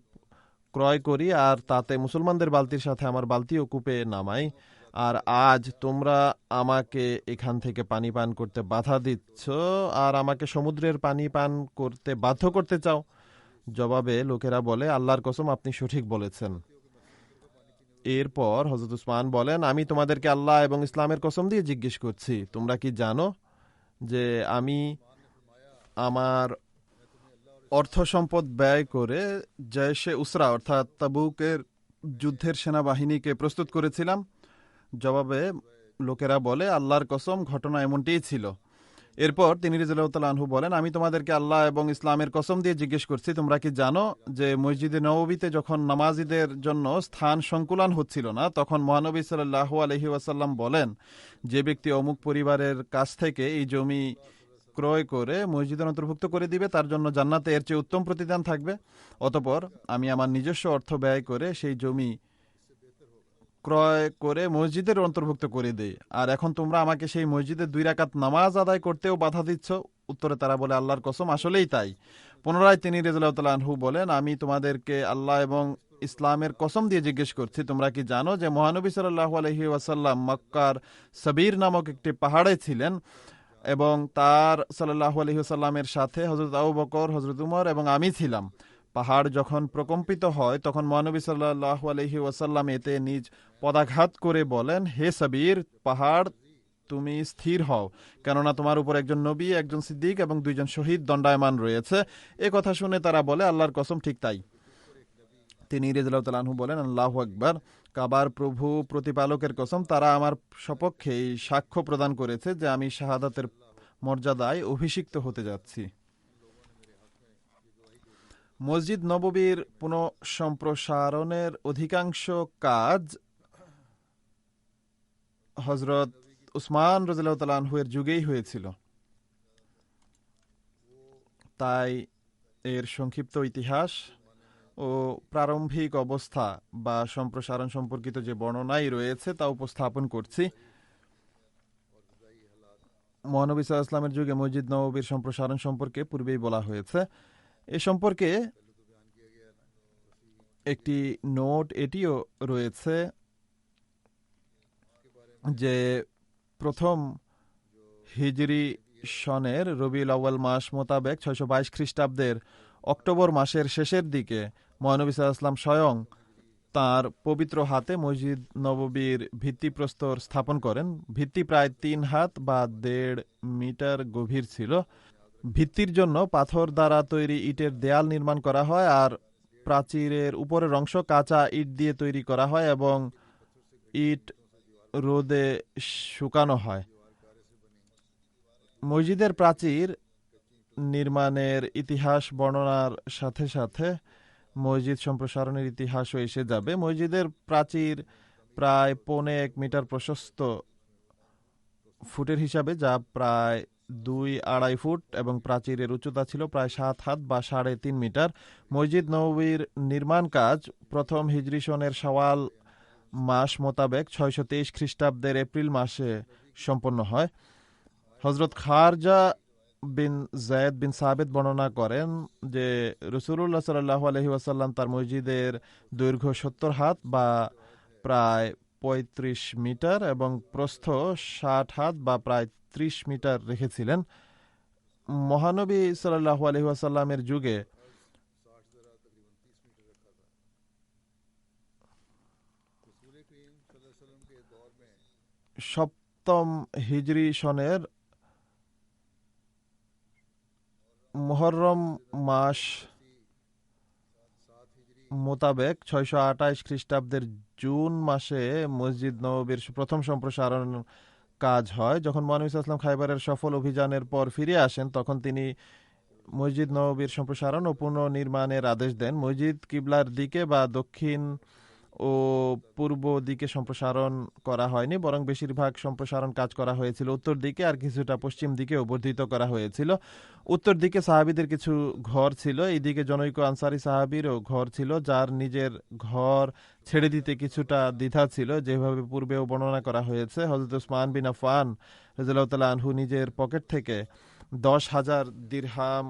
C: ক্রয় করি আর তাতে মুসলমানদের বালতির সাথে আমার বালতিও কূপে নামাই। আর আজ তোমরা আমাকে এখান থেকে পানি পান করতে বাধা দিচ্ছ আর আমাকে সমুদ্রের পানি পান করতে বাধ্য করতে চাও। জবাবে লোকেরা বলে, আল্লাহর কসম, আপনি সঠিক বলেছেন। এরপর হযরত উসমান বলেন, আমি তোমাদেরকে আল্লাহ এবং ইসলামের কসম দিয়ে জিজ্ঞেস করছি, তোমরা কি জানো যে আমি আমার অর্থ সম্পদ ব্যয় করে জয়শে উসরা অর্থাৎ তাবুকের যুদ্ধের সেনাবাহিনীকে প্রস্তুত করেছিলাম? জবাবে লোকেরা বলে, আল্লাহর কসম, ঘটনা এমনটিই ছিল। এরপর তিনি রাদিয়াল্লাহু তাআলা আনহু বলেন, আমি তোমাদেরকে আল্লাহ এবং ইসলামের কসম দিয়ে জিজ্ঞেস করছি, তোমরা কি জানো যে মসজিদে নববীতে যখন নামাজীদের জন্য স্থান সংকুলান হচ্ছিল না, তখন মহানবী সাল্লাল্লাহু আলাইহি ওয়াসাল্লাম বলেন, যে ব্যক্তি অমুক পরিবারের কাছ থেকে এই জমি ক্রয় করে মসজিদের অন্তর্ভুক্ত করে দিবে তার জন্য জান্নাতে এর চেয়ে উত্তম প্রতিদান থাকবে। অতঃপর আমি আমার নিজস্ব অর্থ ব্যয় করে সেই জমি ক্রয় করে মসজিদের অন্তর্ভুক্ত করে দেই, আর এখন তোমরা আমাকে সেই মসজিদে 2 রাকাত নামাজ আদায় করতেও বাধা দিচ্ছ। উত্তরে তারা বলে, আল্লাহর কসম, আসলেই তাই। পুনরায় তিনি রাদিয়াল্লাহু তাআলা আনহু বলেন, আমি তোমাদেরকে আল্লাহ এবং ইসলামের কসম দিয়ে জিজ্ঞেস করছি, তোমরা কি জানো যে মহানবী সাল্লাল্লাহু আলাইহি ওয়াসাল্লাম মক্কার সাবির নামক একটি পাহাড়ে ছিলেন এবং তার সাল্লাল্লাহু আলাইহি ওয়াসাল্লামের সাথে হযরত আবু বকর, হযরত উমর এবং আমি ছিলাম। পাহাড় যখন প্রকম্পিত হয় তখন মহানবী সাল্লাল্লাহু আলাইহি ওয়াসাল্লাম এতে নিজ পদাঘাত করে বলেন, হে সাবির, পাহাড় তুমি স্থির হও, কেননা তোমার উপর একজন নবী, একজন সিদ্দিক এবং 2 জন শহীদ দণ্ডায়মান রয়েছে। এ কথা শুনে তারা বলে, আল্লাহর কসম, ঠিক তাই। তিনি রাদিয়াল্লাহু তাআলা আনহু বলেন, আল্লাহু আকবার, কাবার প্রভু প্রতিপালকের কসম, তারা আমার সপক্ষে সাক্ষ্য প্রদান করেছে যে আমি শাহাদাতের মর্যাদায় অভিষিক্ত হতে যাচ্ছি। মসজিদ নববীর পুনঃসম্প্রসারণের অধিকাংশ কাজ হযরত উসমান রাদিয়াল্লাহু তাআলা আনহু এর যুগেই হয়েছিল। তাই এর সংক্ষিপ্ত ইতিহাস ও প্রারম্ভিক অবস্থা বা সম্প্রসারণ সম্পর্কিত যে বর্ণনাই রয়েছে তা উপস্থাপন করছি। মহানবী সাল্লাল্লাহু আলাইহি ওয়াসাল্লামের যুগে মসজিদ নববীর সম্প্রসারণ সম্পর্কে পূর্বেই বলা হয়েছে। এ সম্পর্কে একটি নোট এটিও রয়েছে যে প্রথম হিজরি সনের রবিউল আউয়াল মাস মোতাবেক 622 খ্রিস্টাব্দের অক্টোবর মাসের শেষের দিকে মহানবী সাল্লাল্লাহু আলাইহি ওয়াসাল্লাম স্বয়ং তার পবিত্র হাতে মসজিদ নববীর ভিত্তিপ্রস্তর স্থাপন করেন। ভিত্তি প্রায় 3 হাত বা 1.5 মিটার গভীর ছিল। ভিত্তির জন্য পাথর দ্বারা তৈরি ইটের দেয়াল নির্মাণ করা হয় আর প্রাচীরের উপরের অংশ কাঁচা ইট দিয়ে তৈরি করা হয় এবং ইট রোদে শুকানো হয়। মসজিদের প্রাচীর নির্মাণের ইতিহাস বর্ণনার সাথে সাথে মসজিদ সম্প্রসারণের ইতিহাসও এসে যাবে। মসজিদের প্রাচীর প্রায় 1.25 মিটার প্রশস্ত ফুটের হিসাবে, যা প্রায় 2-2.5 ফুট, এবং প্রাচীরের উচ্চতা ছিল প্রায় 7 হাত বা 3.5 মিটার। মসজিদ নববীর নির্মাণ কাজ প্রথম হিজরি সনের শাওয়াল মাস মোতাবেক 623 খ্রিস্টাব্দের এপ্রিল মাসে সম্পন্ন হয়। হজরত খারজা বিন জায়েদ বিন সাবেত বর্ণনা করেন যে রাসূলুল্লাহ সাল্লাল্লাহু আলাইহি ওয়াসাল্লাম তার মসজিদের দৈর্ঘ্য 70 হাত বা প্রায় 35 মিটার এবং প্রস্থ 60 হাত বা প্রায় 30 মিটার রেখেছিলেন। মহানবী সাল্লাল্লাহু আলাইহি ওয়াসাল্লামের যুগে সপ্তম হিজরি সনের মুহররম মাস মোতাবেক 628 খ্রিস্টাব্দের জুন মাসে মসজিদ নববীর প্রথম সম্প্রসারণ কাজ হয়। যখন মহানবী সাল্লাল্লাহু আলাইহি ওয়াসাল্লাম খায়বারের সফল অভিযানের পর ফিরে আসেন, তখন তিনি মসজিদ নববীর সম্প্রসারণ ও পুনর্নির্মাণের আদেশ দেন। মসজিদ কিবলার দিকে বা দক্ষিণ ও পূর্ব দিকে সম্প্রসারণ করা হয়নি, বরং বেশিরভাগ সম্প্রসারণ কাজ করা হয়েছিল উত্তর দিকে, আর কিছুটা পশ্চিম দিকে বর্ধিত করা হয়েছিল। উত্তর দিকে সাহাবীদের কিছু ঘর ছিল, এইদিকে জনৈক আনসারী সাহাবীরও ঘর ছিল, যার নিজের ঘর ছেড়ে দিতে কিছুটা দ্বিধা ছিল, যেভাবে পূর্বেও বর্ণনা করা হয়েছে। হযরত উসমান বিন আফফান রাদিয়াল্লাহু তাআলা আনহু নিজের পকেট থেকে 10,000 দিরহাম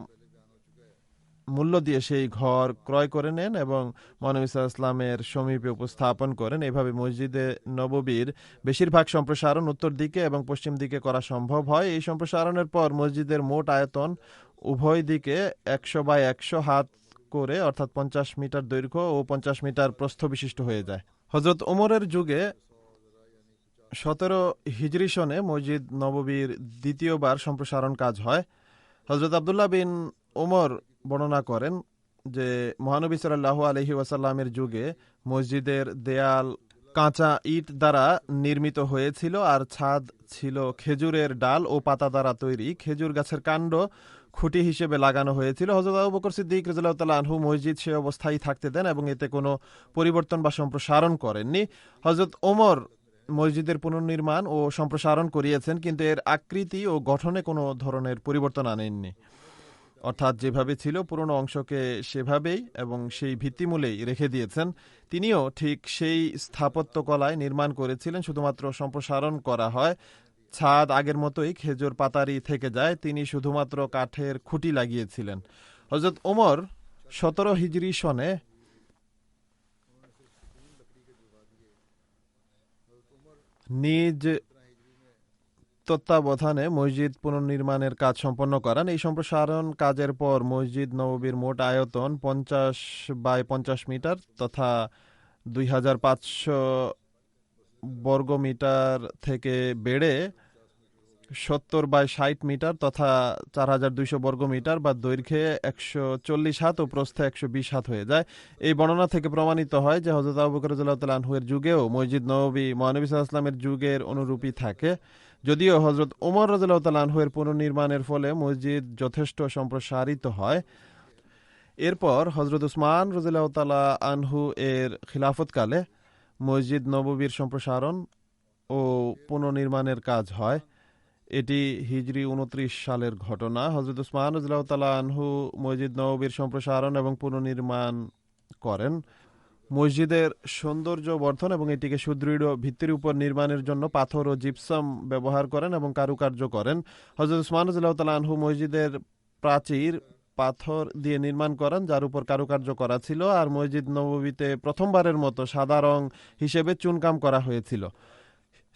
C: মূল্য দিয়ে সেই ঘর ক্রয় করে নেন এবং মহানবী সাল্লাল্লাহু আলাইহি ওয়াসাল্লামের সমীপে উপস্থাপন করেন। এভাবে মসজিদে নববীর বেশিরভাগ সম্প্রসারণ উত্তর দিকে এবং পশ্চিম দিকে করা সম্ভব হয়। এই সম্প্রসারণের পর মসজিদের মোট আয়তন উভয় দিকে 100/100 হাত করে, অর্থাৎ 50 মিটার দৈর্ঘ্য ও 50 মিটার প্রস্থ বিশিষ্ট হয়ে যায়। হযরত ওমরের যুগে 17 হিজরি সনে মসজিদ নববীর দ্বিতীয়বার সম্প্রসারণ কাজ হয়। হযরত আব্দুল্লাহ বিন ওমর বর্ণনা করেন যে মহানবী সাল্লাল্লাহু আলাইহি ওয়াসাল্লামের যুগে মসজিদের দেয়াল কাঁচা ইট দ্বারা নির্মিত হয়েছিল, আর ছাদ ছিল খেজুরের ডাল ও পাতা দ্বারা তৈরি। খেজুর গাছের কাণ্ড খুঁটি হিসেবে লাগানো হয়েছিল। হযরত আবু বকর সিদ্দিক রাদিয়াল্লাহু তাআলা আনহু মসজিদ সে অবস্থায় থাকতে দেন এবং এতে কোনো পরিবর্তন বা সম্প্রসারণ করেননি। হযরত ওমর মসজিদের পুনর্নির্মাণ ও সম্প্রসারণ করিয়েছেন, কিন্তু এর আকৃতি ও গঠনে কোনো ধরনের পরিবর্তন আনেননি, অর্থাৎ যেভাবে ছিল পুরনো অংশকে সেভাবেই এবং সেই ভিত্তিমূলেই রেখে দিয়েছেন। তিনিও ঠিক সেই স্থাপত্য কলায় নির্মাণ করেছিলেন, শুধুমাত্র সম্প্রসারণ করা হয়। ছাদ আগের মতোই খেজুর পাতারই থেকে যায়, তিনি শুধুমাত্র কাঠের খুঁটি লাগিয়েছিলেন। হযরত ওমর 17 হিজরি সনে নিজ তত্ত্বাবধানে মসজিদ পুনর্নির্মাণের কাজ সম্পন্ন করান। এই সম্প্রসারণ কাজের পর মসজিদ নববীর মোট আয়তন 50/50 মিটার তথা 2500 বর্গমিটার থেকে বেড়ে 70/60 মিটার তথা 4200 বর্গমিটার বা দৈর্ঘ্যে 140 হাত ও প্রস্থে 120 হাত হয়ে যায়। এই বর্ণনা থেকে প্রমাণিত হয় যে হযরত আবু বকর রাদিয়াল্লাহু তাআলা আনহু এর যুগেও মসজিদ নববী মহানবী সাল্লাল্লাহু আলাইহি ওয়াসাল্লামের যুগের অনুরূপী থাকে। যদিও হযরত ওমর রাদিয়াল্লাহু তাআলা আনহু এর পুনর্নির্মাণের ফলে মসজিদ যথেষ্ট সম্প্রসারিত হয়। এরপর হযরত উসমান রাদিয়াল্লাহু তাআলা আনহু এর খিলাফতকালে মসজিদ নববীর সম্প্রসারণ ও পুনর্নির্মাণের কাজ হয়। এটি হিজরি 29 সালের ঘটনা। হযরত উসমান রাদিয়াল্লাহু তাআলা আনহু মসজিদ নববীর সম্প্রসারণ এবং পুনর্নির্মাণ করেন। মসজিদের সৌন্দর্য বর্ধন এবং এটিকে সুদৃঢ় ভিত্তির উপর নির্মাণের জন্য পাথর ও জিপসাম ব্যবহার করেন এবং কারুকার্য করেন। হযরত উসমান রাদিয়াল্লাহু তাআলা আনহু মসজিদের প্রাচীর পাথর দিয়ে নির্মাণ করেন, যার উপর কারুকার্য করা ছিল, আর মসজিদ নববীতে প্রথমবারের মতো সাদা রং হিসেবে চুনকাম করা হয়েছিল।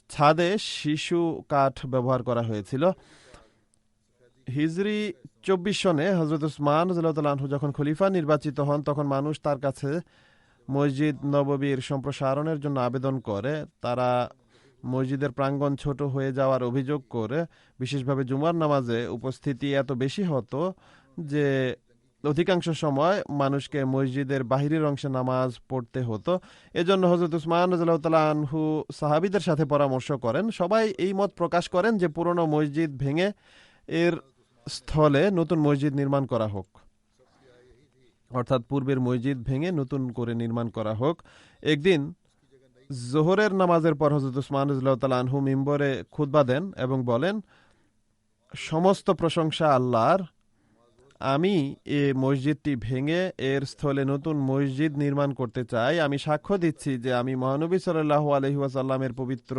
C: ছাদে শিশু কাঠ ব্যবহার করা হয়েছিল। হিজরি 24 সনে হযরত উসমান রাদিয়াল্লাহু তাআলা আনহু যখন খলিফা নির্বাচিত হন, তখন মানুষ তার কাছে মসজিদ নববীর সম্প্রসারণের জন্য আবেদন করে। তারা মসজিদের প্রাঙ্গণ ছোট হয়ে যাওয়ার অভিযোগ করে, বিশেষভাবে জুমার নামাজে উপস্থিতি এত বেশি হতো যে অধিকাংশ সময় মানুষকে মসজিদের বাহিরের অংশে নামাজ পড়তে হতো। এজন্য হযরত উসমান রাদিয়াল্লাহু তাআলা আনহু সাহাবীদের সাথে পরামর্শ করেন। সবাই এই মত প্রকাশ করেন যে পুরনো মসজিদ ভেঙে এর স্থলে নতুন মসজিদ নির্মাণ করা হোক। অর্থাৎ পূর্বের মসজিদ ভেঙে নতুন করে নির্মাণ করা হোক। একদিন জোহরের নামাজের পর হযরত উসমান রাদিয়াল্লাহু তাআলা আনহু মিম্বরে খুতবা দেন এবং বলেন, সমস্ত প্রশংসা আল্লাহর, আমি এ মসজিদটি ভেঙে এর স্থলে নতুন মসজিদ নির্মাণ করতে চাই। আমি সাক্ষ্য দিচ্ছি যে আমি মহানবী সাল্লাল্লাহু আলাইহি ওয়াসাল্লামের পবিত্র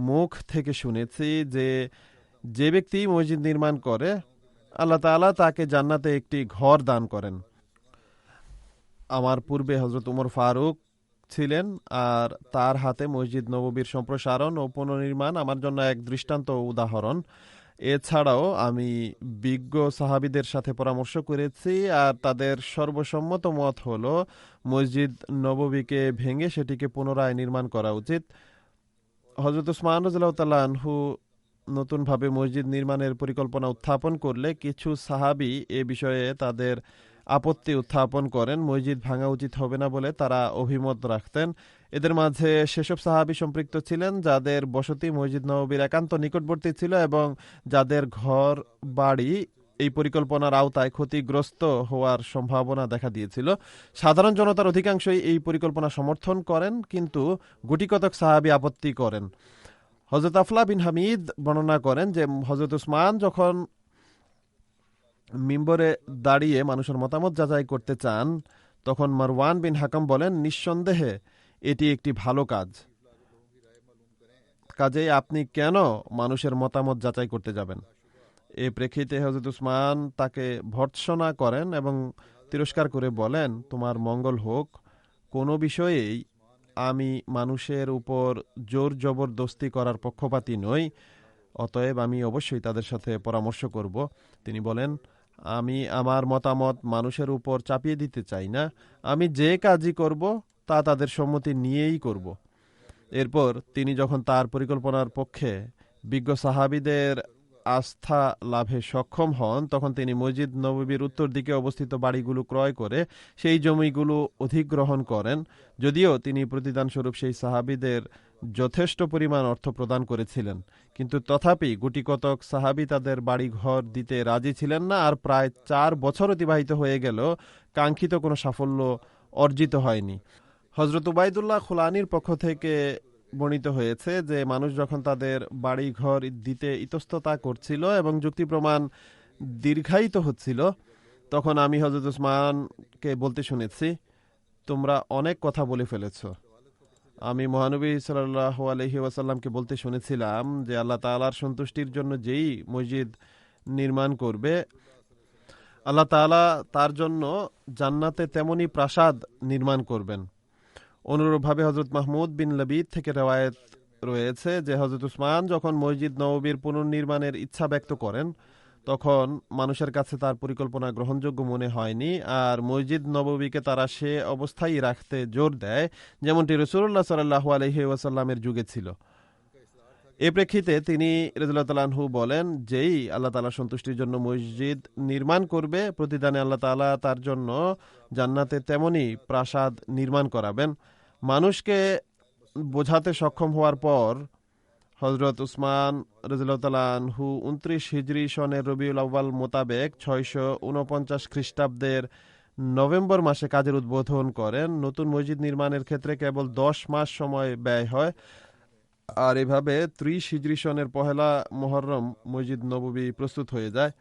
C: মুখ থেকে শুনেছি যে যে ব্যক্তি মসজিদ নির্মাণ করে আল্লাহ তাআলা তাকে জান্নাতে একটি ঘর দান করেন। আমার পূর্বে হযরত উমর ফারুক ছিলেন, আর তার হাতে মসজিদ নববীর সম্প্রসারণ ও পুনর্নির্মাণ আমার জন্য এক দৃষ্টান্ত উদাহরণ। এছাড়াও আমি বিজ্ঞ সাহাবীদের সাথে পরামর্শ করেছি, আর তাদের সর্বসম্মত মত হলো মসজিদ নববীকে ভেঙে সেটিকে পুনরায় নির্মাণ করা উচিত। হযরত উসমান রাদিয়াল্লাহু তাআলা আনহু নতুনভাবে মসজিদ নির্মাণের পরিকল্পনা উত্থাপন করলে কিছু সাহাবী এ বিষয়ে তাদের আপত্তি উত্থাপন করেন। মসজিদ ভাঙা উচিত হবে না বলে তারা অভিমত রাখতেন। এদের মাঝে সেসব সাহাবী সম্পৃক্ত ছিলেন যাদের বসতি মসজিদ নববীর একান্ত নিকটবর্তী ছিল এবং যাদের ঘর বাড়ি এই পরিকল্পনার আওতায় ক্ষতিগ্রস্ত হওয়ার সম্ভাবনা দেখা দিয়েছিল। সাধারণ জনতার অধিকাংশই এই পরিকল্পনা সমর্থন করেন, কিন্তু গুটিকতক সাহাবী আপত্তি করেন। হযরত আফলা বিন হামিদ বর্ণনা করেন যে হযরত উসমান যখন মিম্বরে দাঁড়িয়ে মানুষের মতামত যাচাই করতে চান, তখন মারওয়ান বিন হাকাম বলেন, নিঃসন্দেহে এটি একটি ভালো কাজ, কাজেই আপনি কেন মানুষের মতামত যাচাই করতে যাবেন? এ প্রেক্ষিতে হযরত উসমান তাকে ভর্ৎসনা করেন এবং তিরস্কার করে বলেন, তোমার মঙ্গল হোক, কোনো বিষয়েই আমি মানুষের উপর জোর জবরদস্তি করার পক্ষপাতী নই, অতএব আমি অবশ্যই তাদের সাথে পরামর্শ করব। তিনি বলেন, আমি আমার মতামত মানুষের উপর চাপিয়ে দিতে চাই না, আমি যে কাজই করব তা তাদের সম্মতি নিয়েই করব। এরপর তিনি যখন তার পরিকল্পনার পক্ষে বিজ্ঞ সাহাবীদের আস্থা লাভে সক্ষম হন, তখন তিনি মসজিদ নববীর উত্তর দিকে অবস্থিত বাড়িগুলো ক্রয় করে সেই জমিগুলো অধিগ্রহণ করেন। যদিও তিনি প্রতিদান স্বরূপ সেই সাহাবীদের যথেষ্ট পরিমাণ অর্থ প্রদান করেছিলেন, কিন্তু তথাপি গুটিকতক সাহাবী তাদের বাড়ি ঘর দিতে রাজি ছিলেন না, আর প্রায় 4 বছর অতিবাহিত হয়ে গেল, কাঙ্ক্ষিত কোনো সাফল্য অর্জিত হয়নি। হযরত উবাইদুল্লাহ খুলানির পক্ষ থেকে বর্ণিত হয়েছে যে মানুষ যখন তাদের বাড়ি ঘর দিতে ইতস্ততা করছিল এবং যুক্তি প্রমাণ দীর্ঘায়িত হচ্ছিল, তখন আমি হযরত উসমানকে বলতে শুনেছি, তোমরা অনেক কথা বলে ফেলেছ। আমি মহানবী সাল্লাল্লাহু আলাইহি ওয়াসাল্লামকে বলতে শুনেছিলাম যে আল্লাহ তাআলার সন্তুষ্টির জন্য যেই মসজিদ নির্মাণ করবে, আল্লাহ তাআলা তার জন্য জান্নাতে তেমনি প্রাসাদ নির্মাণ করবেন। অনুরূপভাবে হযরত মাহমুদ বিন লবিদ থেকে রওয়ায়াত রয়েছে যে হযরত উসমান যখন মসজিদ নববীর পুনর্নির্মাণের ইচ্ছা ব্যক্ত করেন, তখন মানুষের কাছে তার পরিকল্পনা গ্রহণযোগ্য মনে হয়নি, আর মসজিদ নববীকে তারা সে অবস্থায় রাখতে জোর দেয় যেমনটি রাসূলুল্লাহ সাল্লাল্লাহু আলাইহি ওয়াসাল্লামের যুগে ছিল। এ প্রেক্ষিতে তিনি রাদিয়াল্লাহু তাআলা আনহু বলেন, যেই আল্লাহ তাআলার সন্তুষ্টির জন্য মসজিদ নির্মাণ করবে, প্রতিদানে আল্লাহ তাআলা তার জন্য জান্নাতে তেমনি প্রাসাদ নির্মাণ করাবেন। মানুষকে বোঝাতে সক্ষম হওয়ার পর হযরত উসমান রাদিয়াল্লাহু তাআলা আনহু 29 হিজরি সনের রবিউল আউয়াল মোতাবেক 649 খ্রিস্টাব্দের নভেম্বর মাসে কাজের উদ্বোধন করেন। নতুন মসজিদ নির্মাণের ক্ষেত্রে কেবল 10 মাস সময় ব্যয় হয়, আর এভাবে 30 হিজরি সনের পহেলা মুহররম মসজিদ নববী প্রস্তুত হয়ে যায়।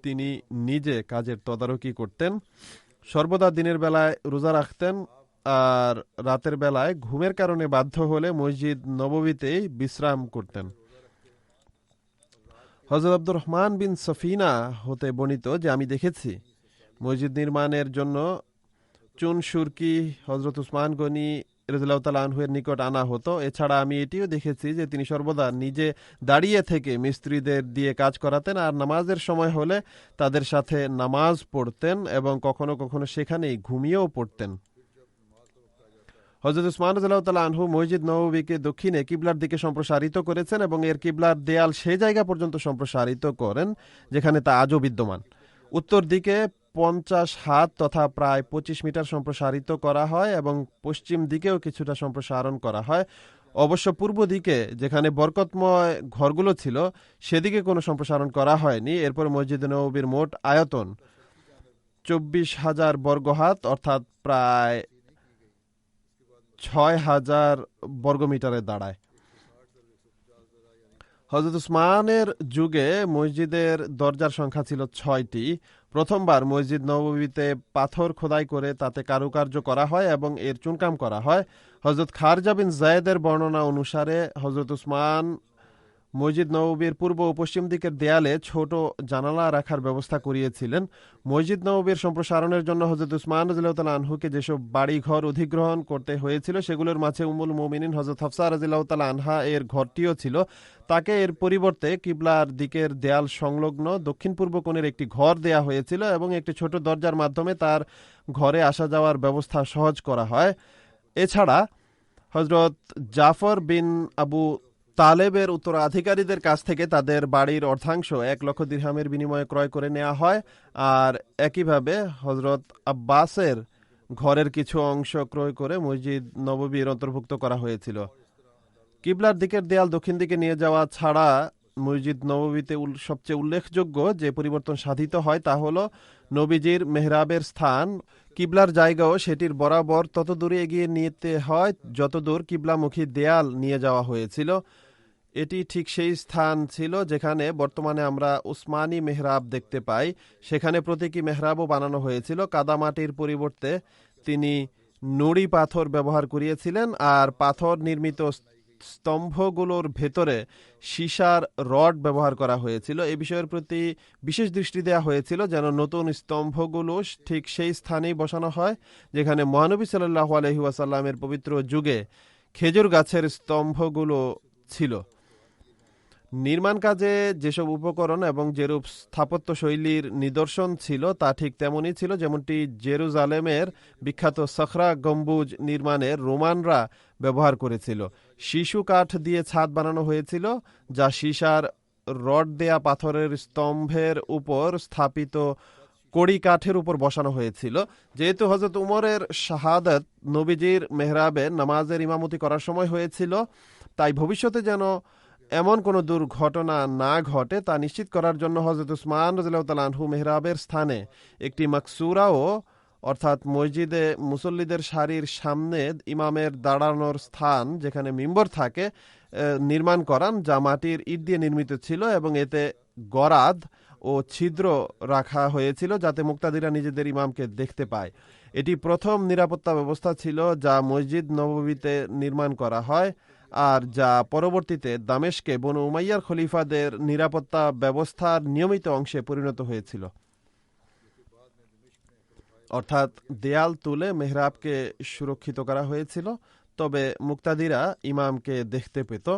C: তিনি নিজে কাজের তদারকি করতেন, সর্বদা দিনের বেলায় রোজা রাখতেন, আর রাতের বেলায় ঘুমের কারণে বাধ্য হলে মসজিদ নববীতেই বিশ্রাম করতেন। হযরত আব্দুর রহমান বিন সফিনা হতে বর্ণিত যে আমি দেখেছি মসজিদ নির্মাণের জন্য চুন সুরকি হযরত উসমান গনি রাদিয়াল্লাহু তাআলা আনহুর নিকট আনা হতো। এছাড়া আমি এটিও দেখেছি যে তিনি সর্বদা নিজে দাঁড়িয়ে থেকে মিস্ত্রিদের দিয়ে কাজ করাতেন, আর নামাজের সময় হলে তাদের সাথে নামাজ পড়তেন এবং কখনো কখনো সেখানেই ঘুমিয়েও পড়তেন। হযরত উসমান রাদিয়াল্লাহু তাআলা আনহু মসজিদ নববীকে দক্ষিণে কিবলার দিকে সম্প্রসারিত করেছেন এবং এর কিবলার দেয়াল সেই জায়গা পর্যন্ত সম্প্রসারিত করেন যেখানে তা আজও বিদ্যমান। উত্তর দিকে 50 হাত তথা প্রায় 25 মিটার সম্প্রসারিত করা হয় এবং পশ্চিম দিকেও কিছুটা সম্প্রসারণ করা হয়। অবশ্য পূর্ব দিকে যেখানে বরকতময় ঘরগুলো ছিল সেদিকে কোনো সম্প্রসারণ করা হয়নি। এরপর মসজিদ নববীর মোট আয়তন 24,000 বর্গ হাত, অর্থাৎ প্রায় 6,000 বর্গমিটারে দাঁড়ায়। হযরত উসমানের যুগে মসজিদের দরজার সংখ্যা ছিল 6টি। প্রথমবার মসজিদ নববীতে পাথর খোদাই করে তাতে কারুকার্য করা হয় এবং এর চুনকাম করা হয়। হযরত খারজা বিন যায়েদের বর্ণনা অনুসারে হযরত উসমান মসজিদ নববীর পূর্ব ও পশ্চিম দিকের দেয়ালে ছোট জানালা রাখার ব্যবস্থা করিয়েছিলেন। মসজিদ নববীর সম্প্রসারণের জন্য হযরত উসমান রাদিয়াল্লাহু তাআলা আনহুকে যেসব বাড়ি ঘর অধিগ্রহণ করতে হয়েছিল সেগুলোর মাঝে উম্মুল মুমিনিন হযরত হাফসা রাদিয়াল্লাহু তাআলা আনহা এর ঘরটিও ছিল। তাকে এর পরিবর্তে কিবলার দিকের দেয়াল সংলগ্ন দক্ষিণ পূর্ব কোণের একটি ঘর দেয়া হয়েছিল এবং একটি ছোট দরজার মাধ্যমে তার ঘরে আসা যাওয়ার ব্যবস্থা সহজ করা হয়। এছাড়া হযরত জাফর বিন আবু তালেবের উত্তরাধিকারীদের কাছ থেকে তাদের বাড়ির অর্ধাংশ 1 লক্ষ দিরহামের বিনিময়ে ক্রয় করে নেওয়া হয়। আর একইভাবে হযরত আব্বাসের ঘরের কিছু অংশ ক্রয় করে মসজিদ নববীর অন্তর্ভুক্ত করা হয়েছিল। কিবলার দিকের দেয়াল দক্ষিণ দিকে নিয়ে যাওয়া ছাড়া মসজিদ নববীতে সবচেয়ে উল্লেখযোগ্য যে পরিবর্তন সাধিত হয় তা হলো নবীজির মেহরাবের স্থান। কিবলার জায়গাও সেটির বরাবর তত দূরে এগিয়ে নিতে হয় যতদূর কিবলামুখী দেয়াল নিয়ে যাওয়া হয়েছিল। এটি ঠিক সেই স্থান ছিল যেখানে বর্তমানে আমরা উসমানী মেহরাব দেখতে পাই। সেখানে প্রতীকী মেহরাবও বানানো হয়েছিল। কাদামাটির পরিবর্তে তিনি নুড়ি পাথর ব্যবহার করিয়েছিলেন আর পাথর নির্মিত স্তম্ভগুলোর ভেতরে সীসার রড ব্যবহার করা হয়েছিল। এই বিষয়ের প্রতি বিশেষ দৃষ্টি দেওয়া হয়েছিল যেন নতুন স্তম্ভগুলো ঠিক সেই স্থানেই বসানো হয় যেখানে মহানবী সাল্লাল্লাহু আলাইহি ওয়াসাল্লামের পবিত্র যুগে খেজুর গাছের স্তম্ভগুলো ছিল। নির্মাণ কাজে যেসব উপকরণ এবং যেরূপ স্থাপত্য শৈলীর নিদর্শন ছিল তা ঠিক তেমনই ছিল যেমনটি জেরুজালেমের বিখ্যাত সখরা গম্বুজ নির্মাণে রোমানরা ব্যবহার করেছিল। শিশু কাঠ দিয়ে ছাদ বানানো হয়েছিল যা সীসার রড দেয়া পাথরের স্তম্ভের উপর স্থাপিত কড়ি কাঠের উপর বসানো হয়েছিল। যেহেতু হযরত উমরের শাহাদাত নবীজির মেহরাবে নামাজের ইমামতি করার সময় হয়েছিল, তাই ভবিষ্যতে যেন এমন কোনো দুর্ঘটনা না ঘটে তা নিশ্চিত করার জন্য হযরত উসমান রাদিয়াল্লাহু তাআলা আনহু মেহরাবের স্থানে একটি মাকসুরাও অর্থাৎ মসজিদে মুসল্লিদের সারির সামনে ইমামের দাঁড়ানোর স্থান যেখানে মিম্বর থাকে নির্মাণ করান, যা মাটির ইট দিয়ে নির্মিত ছিল এবং এতে গরাদ ও ছিদ্র রাখা হয়েছিল যাতে মুক্তাদিরা নিজেদের ইমামকে দেখতে পায়। এটি প্রথম নিরাপত্তা ব্যবস্থা ছিল যা মসজিদ নববীতে নির্মাণ করা হয় আর যা পরবর্তীতে দামেশকে বনু উমাইয়ার খলিফাদের নিরাপত্তা ব্যবস্থার নিয়মিত অংশে পরিণত হয়েছিল। অর্থাৎ দেয়াল তুলে মেহরাবকে সুরক্ষিত করা হয়েছিল, তবে মুক্তাদিরা ইমামকে দেখতে পেত।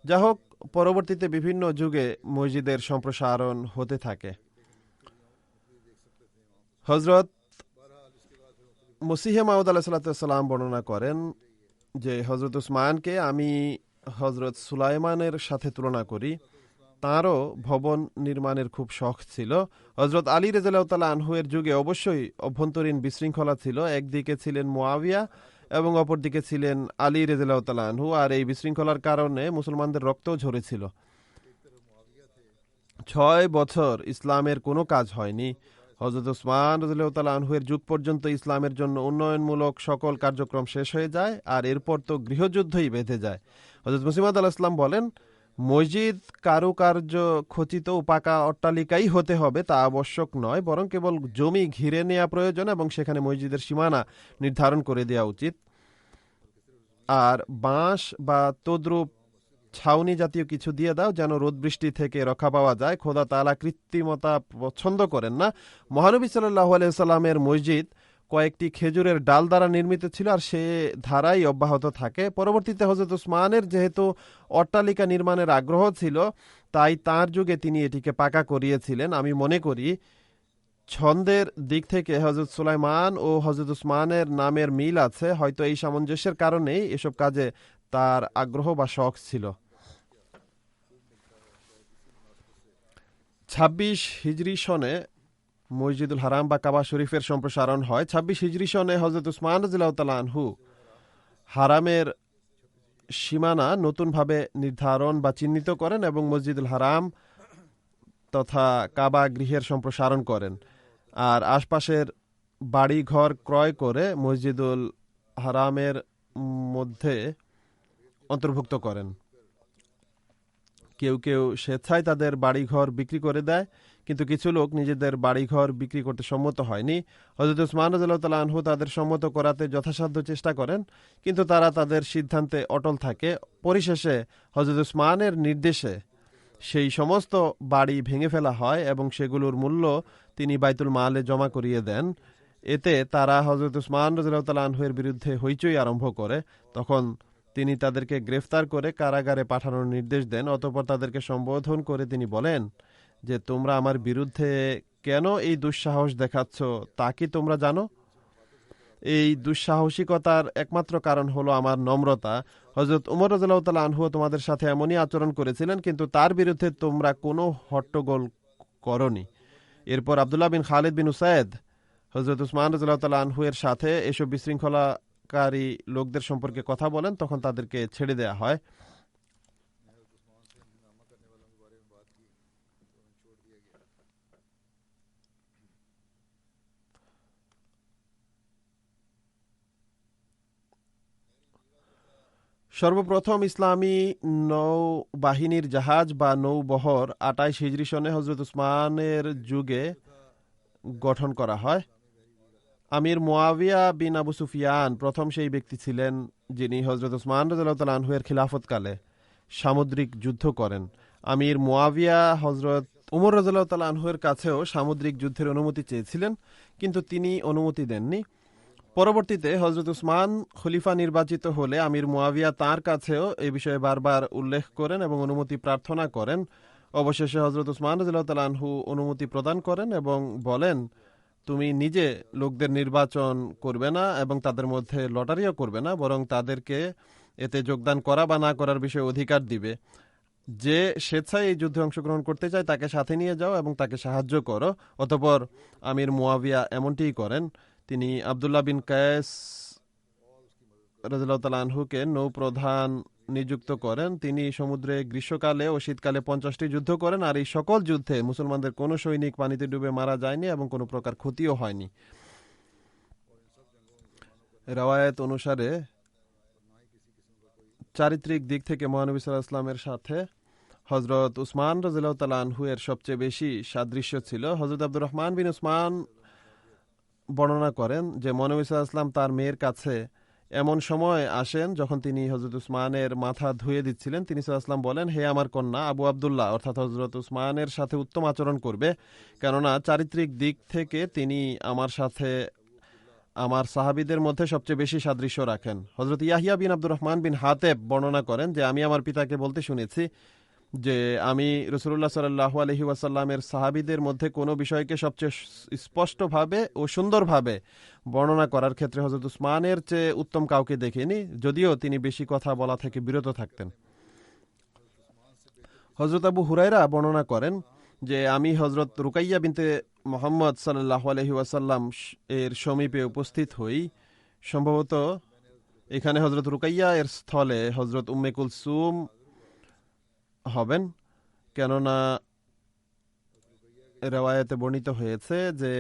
C: যা হোক, পরবর্তীতে বিভিন্ন যুগে মসজিদের সম্প্রসারণ হতে থাকে। হযরত মসিহে মাউদ আলাইহিস সালাম বর্ণনা করেন যে হযরত উসমানকে আমি হযরত সুলাইমানের সাথে তুলনা করি। তাঁরও ভবন নির্মাণের খুব শখ ছিল। হযরত আলী রাদিয়াল্লাহু তাআলা আনহু এর যুগে অবশ্যই অভ্যন্তরীণ বিশৃঙ্খলা ছিল। একদিকে ছিলেন মুয়াবিয়া এবং অপরদিকে ছিলেন আলী রাদিয়াল্লাহু তাআলা আনহু, আর এই বিশৃঙ্খলার কারণে মুসলমানদের রক্তও ঝরেছিল। 6 বছর ইসলামের কোনো কাজ হয়নি। হযরত উসমান রাদিয়াল্লাহু তাআলা আনহু এর যুগ পর্যন্ত ইসলামের জন্য উন্নয়নমূলক সকল কার্যক্রম শেষ হয়ে যায় আর এরপর তো গৃহযুদ্ধই বেঁধে যায়। হযরত মুসলিম আলাইহিস সালাম বলেন, মসজিদ কারুকার্য খচিত ও পাকা অট্টালিকাই হতে হবে তা আবশ্যক নয়, বরং কেবল জমি ঘিরে নেওয়া প্রয়োজন এবং সেখানে মসজিদের সীমানা নির্ধারণ করে দেওয়া উচিত। আর বাঁশ বা তদ্রূপ ছাউনি জাতীয় কিছু দিয়ে দাও যেন রোদ বৃষ্টি থেকে রক্ষা পাওয়া যায়। খোদা তাআলা কৃত্রিমতা পছন্দ করেন না। মহানবী সাল্লাল্লাহু আলাইহি সাল্লামের মসজিদ কয়েকটি খেজুরের ডাল দ্বারা নির্মিত ছিল আর সে ধারাই অব্যাহত থাকে। পরবর্তীতে হযরত উসমানের যেহেতু অট্টালিকা নির্মাণের আগ্রহ ছিল, তাই তার যুগে তিনি এটিকে পাকা করিয়েছিলেন। আমি মনে করি ছন্দের দিক থেকে হযরত সুলাইমান ও হযরত উসমানের নামের মিল আছে। হয়তো এই সামঞ্জস্যের কারণেই এসব কাজে তার আগ্রহ বা শখ ছিল। 26 হিজরি সনে মসজিদুল হারাম বা কাবা শরীফের সম্প্রসারণ হয়। 26 হিজরি সনে হযরত উসমান রাদিয়াল্লাহু তাআলা আনহু হারামের সীমানা নতুনভাবে নির্ধারণ বা চিহ্নিত করেন এবং মসজিদুল হারাম তথা কাবা গৃহের সম্প্রসারণ করেন। আর আশপাশের বাড়ি ঘর ক্রয় করে মসজিদুল হারামের মধ্যে অন্তর্ভুক্ত করেন। কেউ কেউ স্বেচ্ছায় তাদের বাড়িঘর বিক্রি করে দেয়, কিন্তু কিছু লোক নিজেদের বাড়িঘর বিক্রি করতে সম্মত হয়নি। হযরত উসমান রাদিয়াল্লাহু তাআলা আনহু তাদের সম্মত করাতে যথাসাধ্য চেষ্টা করেন, কিন্তু তারা তাদের সিদ্ধান্তে অটল থাকে। পরিশেষে হযরত উসমানের নির্দেশে সেই সমস্ত বাড়ি ভেঙে ফেলা হয় এবং সেগুলোর মূল্য তিনি বাইতুল মালে জমা করিয়ে দেন। এতে তারা হযরত উসমান রাদিয়াল্লাহু তাআলা আনহু এর বিরুদ্ধে হইচই আরম্ভ করে। তখন তিনি তাদেরকে গ্রেফতার করে কারাগারে পাঠানোর নির্দেশ দেন। অতঃপর তাদেরকে সম্বোধন করে তিনি বলেন যে, তোমরা আমার বিরুদ্ধে কেন এই দুঃসাহস দেখাচ্ছ তা কি তোমরা জানো? এই দুঃসাহসিকতার একমাত্র কারণ হলো আমার নম্রতা। হযরত উমর রাদিয়াল্লাহু তাআলা আনহু তোমাদের সাথে এমনই আচরণ করেছিলেন, কিন্তু তার বিরুদ্ধে তোমরা কোনো হট্টগোল করনি। এরপর আব্দুল্লাহ বিন খালিদ বিন উসাইদ হযরত উসমান রাদিয়াল্লাহু তাআলা আনহু এর সাথে এসব বিশৃঙ্খলাকারী লোকদের সম্পর্কে কথা বলেন, তখন তাদেরকে ছেড়ে দেয়া হয়। সর্বপ্রথম ইসলামী নৌবাহিনীর জাহাজ বা নৌবহর 28 হিজরি সনে হযরত উসমানের যুগে গঠন করা হয়। আমির মুয়াবিয়া বিন আবু সুফিয়ান প্রথম সেই ব্যক্তি ছিলেন যিনি হযরত উসমান রাদিয়াল্লাহু তাআলা আনহু এর খিলাফতকালে সামুদ্রিক যুদ্ধ করেন। আমির মুয়াবিয়া হযরত উমর রাদিয়াল্লাহু তাআলা আনহু এর কাছেও সামুদ্রিক যুদ্ধের অনুমতি চেয়েছিলেন, কিন্তু তিনি অনুমতি দেননি। পরবর্তীতে হযরত উসমান খলিফা নির্বাচিত হলে আমির মুয়াবিয়া তাঁর কাছেও এ বিষয়ে বারবার উল্লেখ করেন এবং অনুমতি প্রার্থনা করেন। অবশেষে হযরত উসমান রাদিয়াল্লাহু তাআলা আনহু অনুমতি প্রদান করেন এবং বলেন, তুমি নিজে লোকদের নির্বাচন করবে না এবং তাদের মধ্যে লটারিও করবে না, বরং তাদেরকে এতে যোগদান করা বা না করার বিষয়ে অধিকার দিবে। যে স্বেচ্ছায় এই যুদ্ধে অংশগ্রহণ করতে চায় তাকে সাথে নিয়ে যাও এবং তাকে সাহায্য করো। অতঃপর আমির মুয়াবিয়া এমনটিই করেন। তিনি আব্দুল্লাহ বিন কায়েস রাদিয়াল্লাহু তাআলা আনহুকে নৌপ্রধান নিযুক্ত করেন। তিনি সমুদ্রে গ্রীষ্মকালে ও শীতকালে 50টি যুদ্ধ করেন, আর এই সকল যুদ্ধে মুসলমানদের কোনো সৈনিক পানিতে ডুবে মারা যায়নি এবং কোনো প্রকার ক্ষতিও হয়নি। রওয়ায়াত অনুসারে চারিত্রিক দিক থেকে মহানবী সাল্লাল্লাহু আলাইহি ওয়াসাল্লামের সাথে হযরত উসমান রাদিয়াল্লাহু তাআলা আনহু এর সবচেয়ে বেশি সাদৃশ্য ছিল। হযরত আব্দুর রহমান বিন উসমান বর্ণনা করেন যে মহানবী সাল্লাল্লাহু আলাইহি ওয়াসাল্লাম তার মেয়ের কাছে এমন সময় আসেন যখন তিনি হযরত উসমানের মাথা ধুয়ে দিচ্ছিলেন। তিনি সাল্লাল্লাহু আলাইহি ওয়াসাল্লাম বলেন, হে আমার কন্যা আবু আব্দুল্লাহ অর্থাৎ হযরত উসমানের সাথে উত্তম আচরণ করবে, কেননা চারিত্রিক দিক থেকে তিনি আমার সাথে আমার সাহাবীদের মধ্যে সবচেয়ে বেশি সাদৃশ্য রাখেন। হযরত ইয়াহিয়া বিন আব্দুর রহমান বিন হাতেব বর্ণনা করেন যে আমি আমার পিতাকে বলতে শুনেছি যে আমি রাসূলুল্লাহ সাল্লাল্লাহু আলাইহি ওয়াসাল্লামের সাহাবীদের মধ্যে কোনো বিষয়কে সবচেয়ে স্পষ্টভাবে ও সুন্দরভাবে বর্ণনা করার ক্ষেত্রে হযরত উসমানের চেয়ে উত্তম কাউকে দেখিনি, যদিও তিনি বেশি কথা বলা থেকে বিরত থাকতেন। হযরত আবু হুরায়রা বর্ণনা করেন যে আমি হযরত রুকাইয়া বিনতে মুহাম্মদ সাল্লাল্লাহু আলাইহি ওয়াসাল্লাম এর সমীপে উপস্থিত হই। সম্ভবত এখানে হযরত রুকাইয়া এর স্থলে হযরত উম্মে কুলসুম হবেন, কেননা রওয়ায়াতে বর্ণিত হয়েছে যে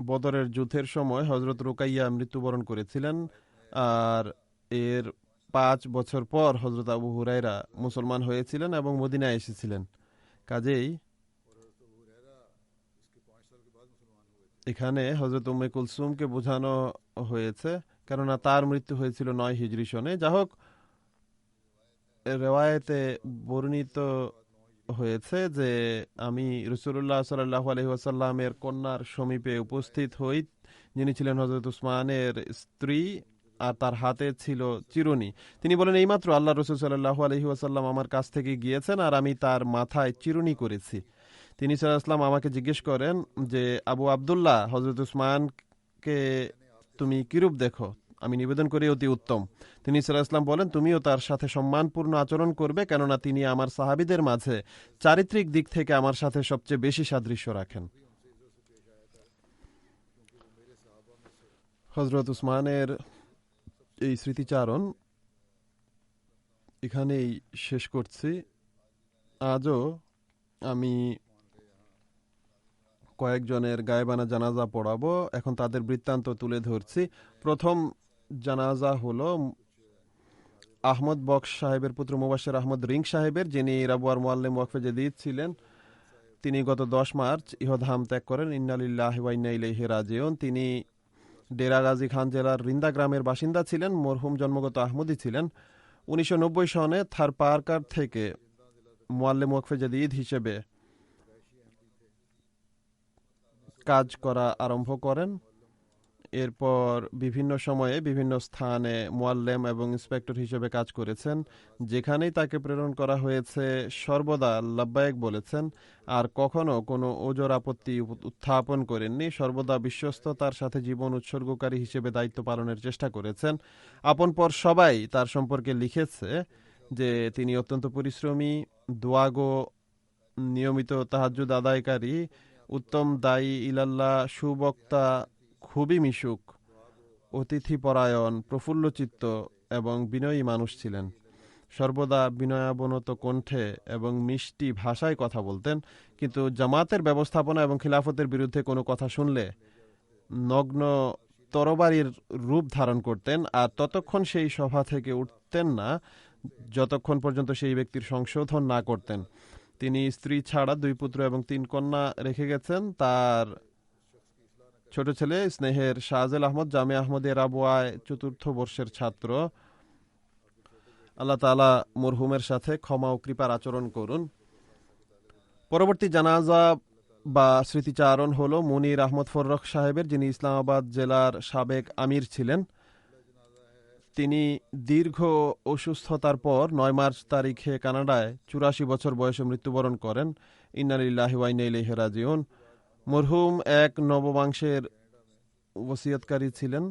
C: বদরের যুদ্ধের সময় হযরত রুকাইয়া মৃত্যুবরণ করেছিলেন, আর এর 5 বছর পর হযরত আবু হুরায়রা মুসলমান হয়েছিলেন এবং মদিনায় এসেছিলেন। কাজেই এখানে হযরত উম্মে কুলসুমকে বোঝানো হয়েছে, কেননা তার মৃত্যু হয়েছিল 9 হিজরি সনে। যা হোক, রেওয়ায়েতে বর্ণিত হয়েছে যে আমি রাসূলুল্লাহ সাল্লাল্লাহু আলাইহি ওয়াসাল্লামের কন্যার সমীপে উপস্থিত হই, যিনি ছিলেন হযরত উসমানের স্ত্রী, আর তার হাতে ছিল চিরুনি। তিনি বলেন, এইমাত্র আল্লাহ রাসূল সাল্লাল্লাহু আলাইহি ওয়াসাল্লাম আমার কাছ থেকে গিয়েছেন আর আমি তার মাথায় চিরুনি করেছি। তিনি সাল্লাল্লাহু আলাইহি ওয়াসাল্লাম আমাকে জিজ্ঞেস করেন যে আবু আব্দুল্লাহ, হযরত উসমানকে তুমি কিরূপ দেখো? আমি নিবেদন করি অতি উত্তম। তিনি সাল্লাল্লাহু আলাইহি ওয়াসাল্লাম বলেন, তুমিও তার সাথে সম্মানপূর্ণ আচরণ করবে, কেননা তিনি আমার সাহাবীদের মাঝে চারিত্রিক দিক থেকে আমার সাথে সবচেয়ে বেশি সাদৃশ্য রাখেন। হযরত উসমানের এই স্মৃতিচারণ এখানেই শেষ করছি। আজও আমি কয়েকজনের গায়েবানা জানাজা পড়াবো। এখন তাদের বৃত্তান্ত তুলে ধরছি। প্রথম জানাজা হলো আহমদ বক্স সাহেবের পুত্র মুবাশশির আহমদ রিং সাহেবের, যিনি রাবুয়ার মুআল্লিম ওয়াকফে জাদীদ ছিলেন। তিনি গত 10 মার্চ ইহধাম ত্যাগ করেন। ইন্না লিল্লাহি ওয়া ইন্না ইলাইহি রাজিউন। তিনি ডেরা গাজী খান জেলার রিন্দা গ্রামের বাসিন্দা ছিলেন। মরহুম জন্মগত আহমদী ছিলেন। 1990 সনে থার পার্কার থেকে মুআল্লিম ওয়াকফে জাদীদ হিসেবে কাজ করা আরম্ভ করেন। এরপর বিভিন্ন সময়ে বিভিন্ন স্থানে মুআল্লিম এবং ইন্সপেক্টর হিসেবে কাজ করেছেন। যেখানেই তাকে প্রেরণ করা হয়েছে সর্বদা লাব্বায়েক বলেছেন, আর কখনো কোনো ওজর আপত্তি উত্থাপন করেননি। সর্বদা বিশ্বস্ততার সাথে জীবন উৎসর্গকারী হিসেবে দায়িত্ব পালনের চেষ্টা করেছেন। আপন পর সবাই তার সম্পর্কে লিখেছে যে তিনি অত্যন্ত পরিশ্রমী, দোয়াগো, নিয়মিত তাহাজ্জুদ আদায়কারী, উত্তম দায়ী ইলাল্লাহ, সুবক্তা, খুবই মিশুক, অতিথিপরায়ণ, প্রফুল্লচিত্ত এবং বিনয়ী মানুষ ছিলেন। সর্বদা বিনয়াবনত কণ্ঠে এবং মিষ্টি ভাষায় কথা বলতেন, কিন্তু জামাতের ব্যবস্থাপনা এবং খিলাফতের বিরুদ্ধে কোনো কথা শুনলে নগ্ন তরবারির রূপ ধারণ করতেন, আর ততক্ষণ সেই সভা থেকে উঠতেন না যতক্ষণ পর্যন্ত সেই ব্যক্তির সংশোধন না করতেন। তিনি স্ত্রী ছাড়া 2 পুত্র এবং 3 কন্যা রেখে গেছেন। তার ছোট ছেলে স্নেহের শাহজেল আহমদ জামিয়া আহমদিয়া রাবুয়ায় 4র্থ বর্ষের ছাত্র। আল্লাহ তাআলা মরহুমের সাথে ক্ষমা ও কৃপার আচরণ করুন। পরবর্তী জানাজা বা স্মৃতিচারণ হলো মুনির আহমদ ফররখ সাহেবের, যিনি ইসলামাবাদ জেলার সাবেক আমির ছিলেন। তিনি দীর্ঘ অসুস্থতার পর 9 মার্চ তারিখে কানাডায় 84 বছর বয়সে মৃত্যুবরণ করেন। ইন্না লিল্লাহি ওয়া ইন্না ইলাইহি রাজিউন। মরহুম এক নববংশের ওসিয়তকারী ছিলেন।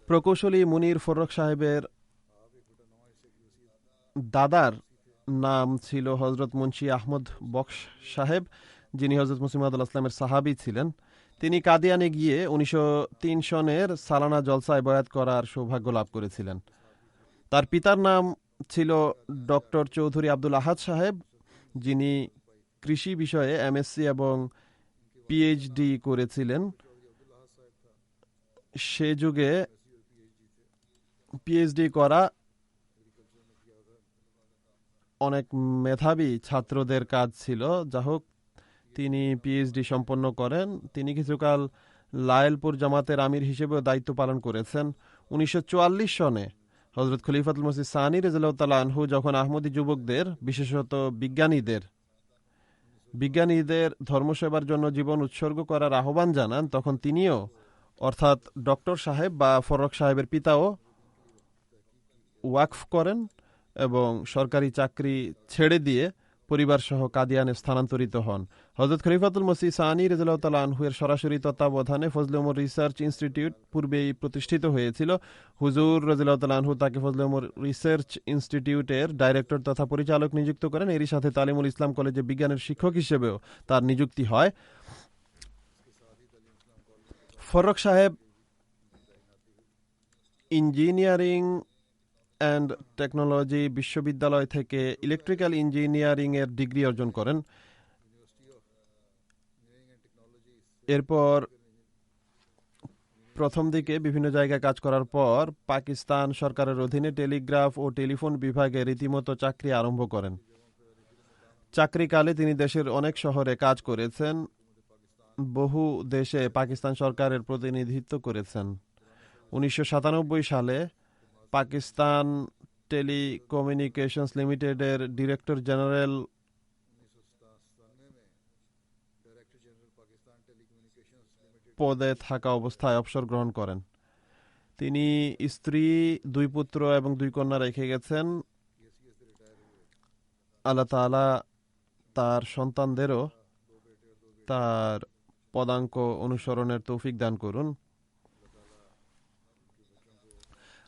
C: প্রকৌশলী মুনির ফররখ সাহেবের দাদার নাম ছিল হজরত মুন্সি আহমদ বক্স সাহেব, যিনি হজরত মুসলিম আল ইসলামের সাহাবী ছিলেন। তিনি কাদিয়ানে গিয়ে 1903 সনের সালানা জলসায় বয়াত করার সৌভাগ্য লাভ করেছিলেন। তার পিতার নাম ছিল ডক্টর চৌধুরী আব্দুল আহাদ সাহেব, যিনি কৃষি বিষয়ে এমএসসি এবং পিএইচডি করেছিলেন। সে যুগে পিএইচডি করা অনেক মেধাবী ছাত্রদের কাজ ছিল। যা হোক, তিনি পিএইচডি সম্পন্ন করেন। তিনি কিছুকাল লায়েলপুর জামাতের আমির হিসেবেও দায়িত্ব পালন করেছেন। 1944 সনে হজরত খলিফাতুল মসিহ সানি রাদিয়াল্লাহু তাআলা আনহু যখন আহমদী যুবকদের, বিশেষত বিজ্ঞানীদের ধর্মসেবার জন্য জীবন উৎসর্গ করার আহ্বান জানান, তখন তিনিও, অর্থাৎ ডক্টর সাহেব বা ফররখ সাহেবের পিতাও ওয়াকফ করেন এবং সরকারি চাকরি ছেড়ে দিয়ে পরিবার সহ কাদিয়ানে স্থানান্তরিত হন। হযরত খলিফাতুল মসিহ সানি রাদিয়াল্লাহু তাআলা আনহু এর সরাসরি তত্ত্বাবধানে ফজলে ওমর রিসার্চ ইনস্টিটিউট পূর্বেই প্রতিষ্ঠিত হয়েছিল। হুজুর রাদিয়াল্লাহু তাআলা আনহু তাকে ফজলে ওমর রিসার্চ ইনস্টিটিউটের ডাইরেক্টর তথা পরিচালক নিযুক্ত করেন। এরই সাথে তালিমুল ইসলাম কলেজে বিজ্ঞানের শিক্ষক হিসেবেও তার নিযুক্তি হয়। ফররখ সাহেব ইঞ্জিনিয়ারিং অ্যান্ড টেকনোলজি বিশ্ববিদ্যালয় থেকে ইলেকট্রিক্যাল ইঞ্জিনিয়ারিং এর ডিগ্রি অর্জন করেন। এরপর প্রথম দিকে বিভিন্ন জায়গায় কাজ করার পর পাকিস্তান সরকারের অধীনে টেলিগ্রাফ ও টেলিফোন বিভাগে রীতিমতো চাকরি আরম্ভ করেন। চাকরিকালে তিনি দেশের অনেক শহরে কাজ করেছেন, বহু দেশে পাকিস্তান সরকারের প্রতিনিধিত্ব করেছেন। 1997 সালে পাকিস্তান টেলিকমিউনিকেশনস লিমিটেডের ডিরেক্টর জেনারেল পদে থাকা অবস্থায় অবসর গ্রহণ করেন। তিনি স্ত্রী, 2 পুত্র এবং 2 কন্যা রেখে গেছেন। আল্লাহ তাআলা তার সন্তানদেরও তার পদাঙ্ক অনুসরণের তৌফিক দান করুন।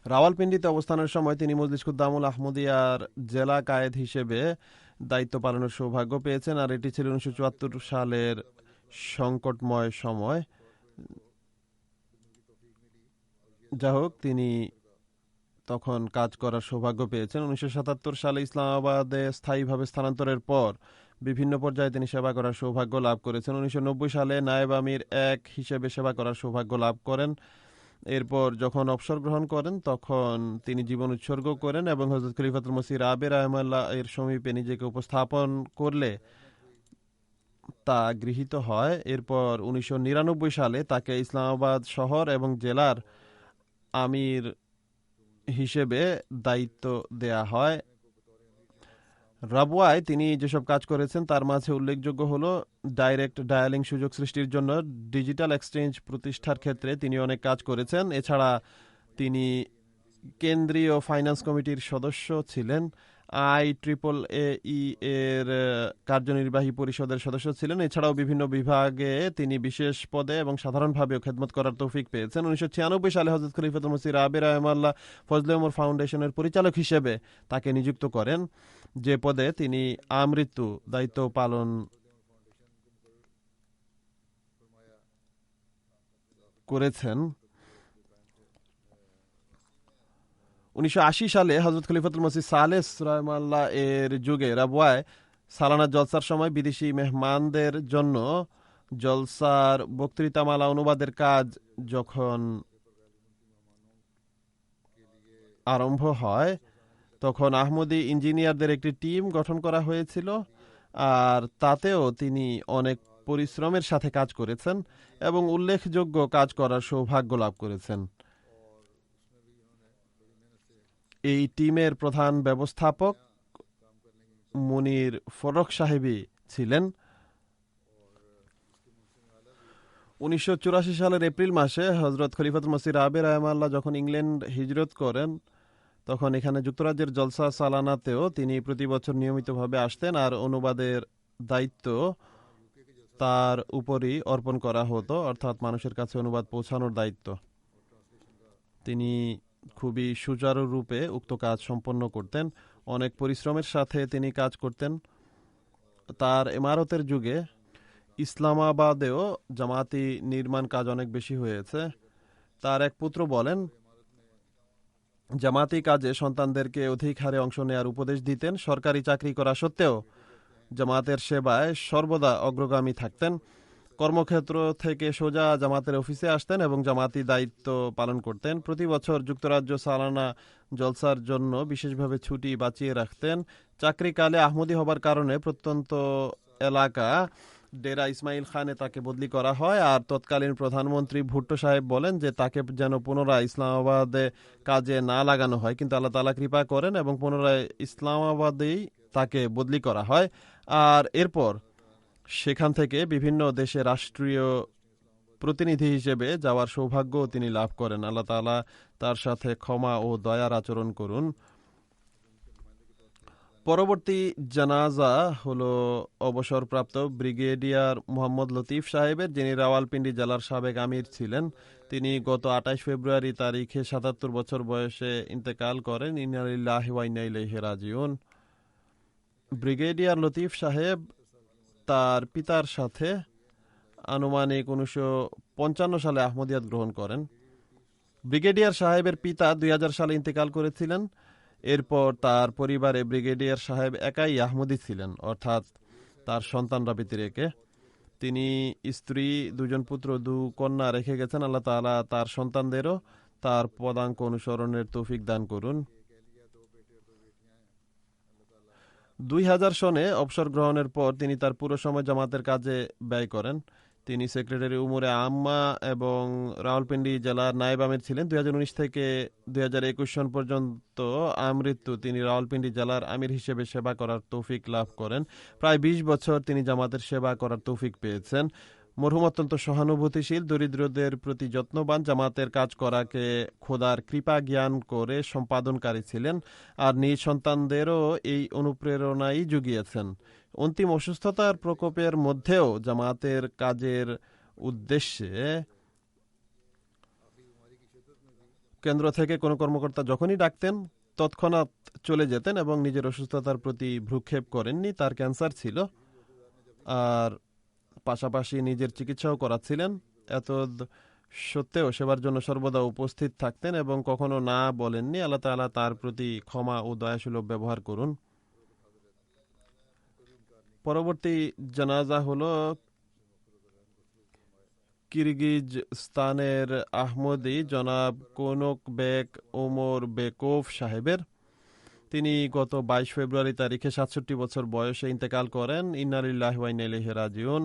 C: রাওয়ালপিন্ডিতে অবস্থানের সময় তিনি মজলিস খুদ্দামুল আহমদিয়ার জেলা কায়েদ হিসেবে দায়িত্ব পালনের সৌভাগ্য পেয়েছেন, আর এটি ছিল 1974 সালের সংকটময় সময়। যা হোক, তিনি তখন কাজ করার সৌভাগ্য পেয়েছেন। 1977 সালে ইসলামাবাদে স্থায়ীভাবে স্থানান্তরের পর বিভিন্ন পর্যায়ে তিনি সেবা করার সৌভাগ্য লাভ করেছেন। 1990 সালে নায়েব আমির 1 হিসেবে সেবা করার সৌভাগ্য লাভ করেন। এরপর যখন অবসর গ্রহণ করেন তখন তিনি জীবন উৎসর্গ করেন এবং হযরত খলিফাতুল মসিহ রাবে রাহমাল্লাহ এর সমীপে নিজেকে উপস্থাপন করলে তা গৃহীত হয়। এরপর 1999 সালে তাকে ইসলামাবাদ শহর এবং জেলার আমির হিসেবে দায়িত্ব দেয়া হয়। রাবওয়ায় তিনি যেসব কাজ করেছেন তার মাঝে উল্লেখযোগ্য হলো ডাইরেক্ট ডায়ালিং সুযোগ সৃষ্টির জন্য ডিজিটাল এক্সচেঞ্জ প্রতিষ্ঠার ক্ষেত্রে তিনি অনেক কাজ করেছেন। এছাড়া তিনি কেন্দ্রীয় ফাইন্যান্স কমিটির সদস্য ছিলেন, IEEE এর কার্যনির্বাহী পরিষদের সদস্য ছিলেন। এছাড়াও বিভিন্ন বিভাগে তিনি বিশেষ পদে এবং সাধারণভাবেও খেদমত করার তৌফিক পেয়েছেন। 1996 সালে হযরত খলিফাতুল মসিহ রাবে রাহমাল্লাহ ফজলে ওমর ফাউন্ডেশনের পরিচালক হিসেবে তাকে নিযুক্ত করেন, যে পদে তিনি আমৃত্যু দায়িত্ব পালন করেছেন। 1980 সালে হযরত খলিফাতুল মসিহ সালেস রাহমাল্লাহ এর যুগে রাবওয়ায় সালানা জলসার সময় বিদেশি মেহমানদের জন্য জলসার বক্তৃতামালা অনুবাদের কাজ যখন আরম্ভ হয় তখন আহমদি ইঞ্জিনিয়ারদের একটি টিম গঠন করা হয়েছিল, আর তাতেও তিনি অনেক পরিশ্রমের সাথে কাজ করেছেন এবং উল্লেখযোগ্য কাজ করার সৌভাগ্য লাভ করেছেন। এই টিমের প্রধান ব্যবস্থাপক মুনির ফরক সাহেবী ছিলেন। 1984 সালের এপ্রিল মাসে হযরত খলিফাতুল মসিহ রাবে রাহমাল্লাহ যখন ইংল্যান্ড হিজরত করেন তখন এখানে যুক্তরাজ্যের জলসা সালানাতেও তিনি প্রতি বছর নিয়মিতভাবে আসতেন, আর অনুবাদের দায়িত্ব তার উপরই অর্পণ করা হতো, অর্থাৎ মানুষের কাছে অনুবাদ পৌঁছানোর দায়িত্ব। তিনি খুবই সুচারুরূপে উক্ত কাজ সম্পন্ন করতেন, অনেক পরিশ্রমের সাথে তিনি কাজ করতেন। তার ইমারতের যুগে ইসলামাবাদেও জামাতি নির্মাণ কাজ অনেক বেশি হয়েছে। তার এক পুত্র বলেন, জামাতি কাজে সন্তানদেরকে অধিক হারে অংশ নেয়ার উপদেশ দিতেন। সরকারি চাকরি করা সত্ত্বেও জামাতের সেবায় সর্বদা অগ্রগামী থাকতেন। কর্মক্ষেত্র থেকে সোজা জামাতের অফিসে আসতেন এবং জামাতি দায়িত্ব পালন করতেন। প্রতি বছর যুক্তরাজ্য সালানা জলসার জন্য বিশেষভাবে ছুটি বাঁচিয়ে রাখতেন। চাকরিকালে আহমদী হবার কারণে প্রত্যন্ত এলাকা ডেরা ইসমাইল খানে তাকে বদলি করা হয়, আর তৎকালীন প্রধানমন্ত্রী ভুট্টো সাহেব বলেন যে তাকে যেন পুনরায় ইসলামাবাদে কাজে না লাগানো হয়, কিন্তু আল্লাহ তাআলা কৃপা করেন এবং পুনরায় ইসলামাবাদেই তাকে বদলি করা হয়। আর এরপর সেখান থেকে বিভিন্ন দেশে রাষ্ট্রীয় প্রতিনিধি হিসেবে যাওয়ার সৌভাগ্য তিনি লাভ করেন। আল্লাহ তাআলা তার সাথে ক্ষমা ও দয়ার আচরণ করুন। পরবর্তী জানাজা হলো অবসরপ্রাপ্ত ব্রিগেডিয়ার মোহাম্মদ লতিফ সাহেবের, যিনি রাওয়ালপিন্ডি জেলার সাবেক আমির ছিলেন। তিনি গত 28 ফেব্রুয়ারি তারিখে 77 বছর বয়সে ইন্তেকাল করেন। ইন্না লিল্লাহি ওয়া ইন্না ইলাইহি রাজিউন। ব্রিগেডিয়ার লতিফ সাহেব তার পিতার সাথে আনুমানিক 1955 সালে আহমদিয়াত গ্রহণ করেন। ব্রিগেডিয়ার সাহেবের পিতা 2000 সালে ইন্তেকাল করেছিলেন। এরপর তার পরিবারে ব্রিগেডিয়ার সাহেব একাই আহমদি ছিলেন, অর্থাৎ তার সন্তানরা ব্যতিরেকে। তিনি স্ত্রী, 2 পুত্র, 2 কন্যা রেখে গেছেন। আল্লাহ তাআলা তার সন্তানদেরও তার পদাঙ্ক অনুসরণের তৌফিক দান করুন। 2000 সনে অবসর গ্রহণের পর তিনি তার পুরো সময় জামাতের কাজে ব্যয় করেন। তিনি সেক্রেটারি উমুরে আম্মা এবং রাওয়ালপিন্ডি জেলার নায়েব আমির ছিলেন। 2019 থেকে 2021 সন পর্যন্ত আমৃত্যু তিনি রাওয়ালপিন্ডি জেলার আমির হিসেবে সেবা করার তৌফিক লাভ করেন। প্রায় 20 বছর তিনি জামাতের সেবা করার তৌফিক পেয়েছেন। মরহুম অত্যন্ত সহানুভূতিশীল, দরিদ্রদের প্রতি যত্নবান, জামাতের কাজ করাকে খোদার কৃপা জ্ঞান করে সম্পাদনকারী ছিলেন, আর নিজ সন্তানদেরও এই অনুপ্রেরণাই জুগিয়েছেন। অন্তিম অসুস্থতার প্রকোপের মধ্যেও জামাতের কাজের উদ্দেশ্যে কেন্দ্র থেকে কোনো কর্মকর্তা যখনই ডাকতেন তৎক্ষণাৎ চলে যেতেন এবং নিজের অসুস্থতার প্রতি ভ্রুক্ষেপ করেননি। তার ক্যান্সার ছিল, আর পাশাপাশি নিজের চিকিৎসাও করাচ্ছিলেন। এত সত্ত্বেও সেবার জন্য সর্বদা উপস্থিত থাকতেন এবং কখনো না বলেননি। আল্লাহ তাআলা তার প্রতি ক্ষমা ও দয়াসুলভ ব্যবহার করুন। পরবর্তী জানাজা হলো কিরগিজস্তানের আহমদি জনাব কোনক বেক ওমর বেকোভ সাহেবের। তিনি গত 22 ফেব্রুয়ারি তারিখে 67 বছর বয়সে ইন্তেকাল করেন। ইন্না লিল্লাহি ওয়া ইন্না ইলাইহি রাজিউন।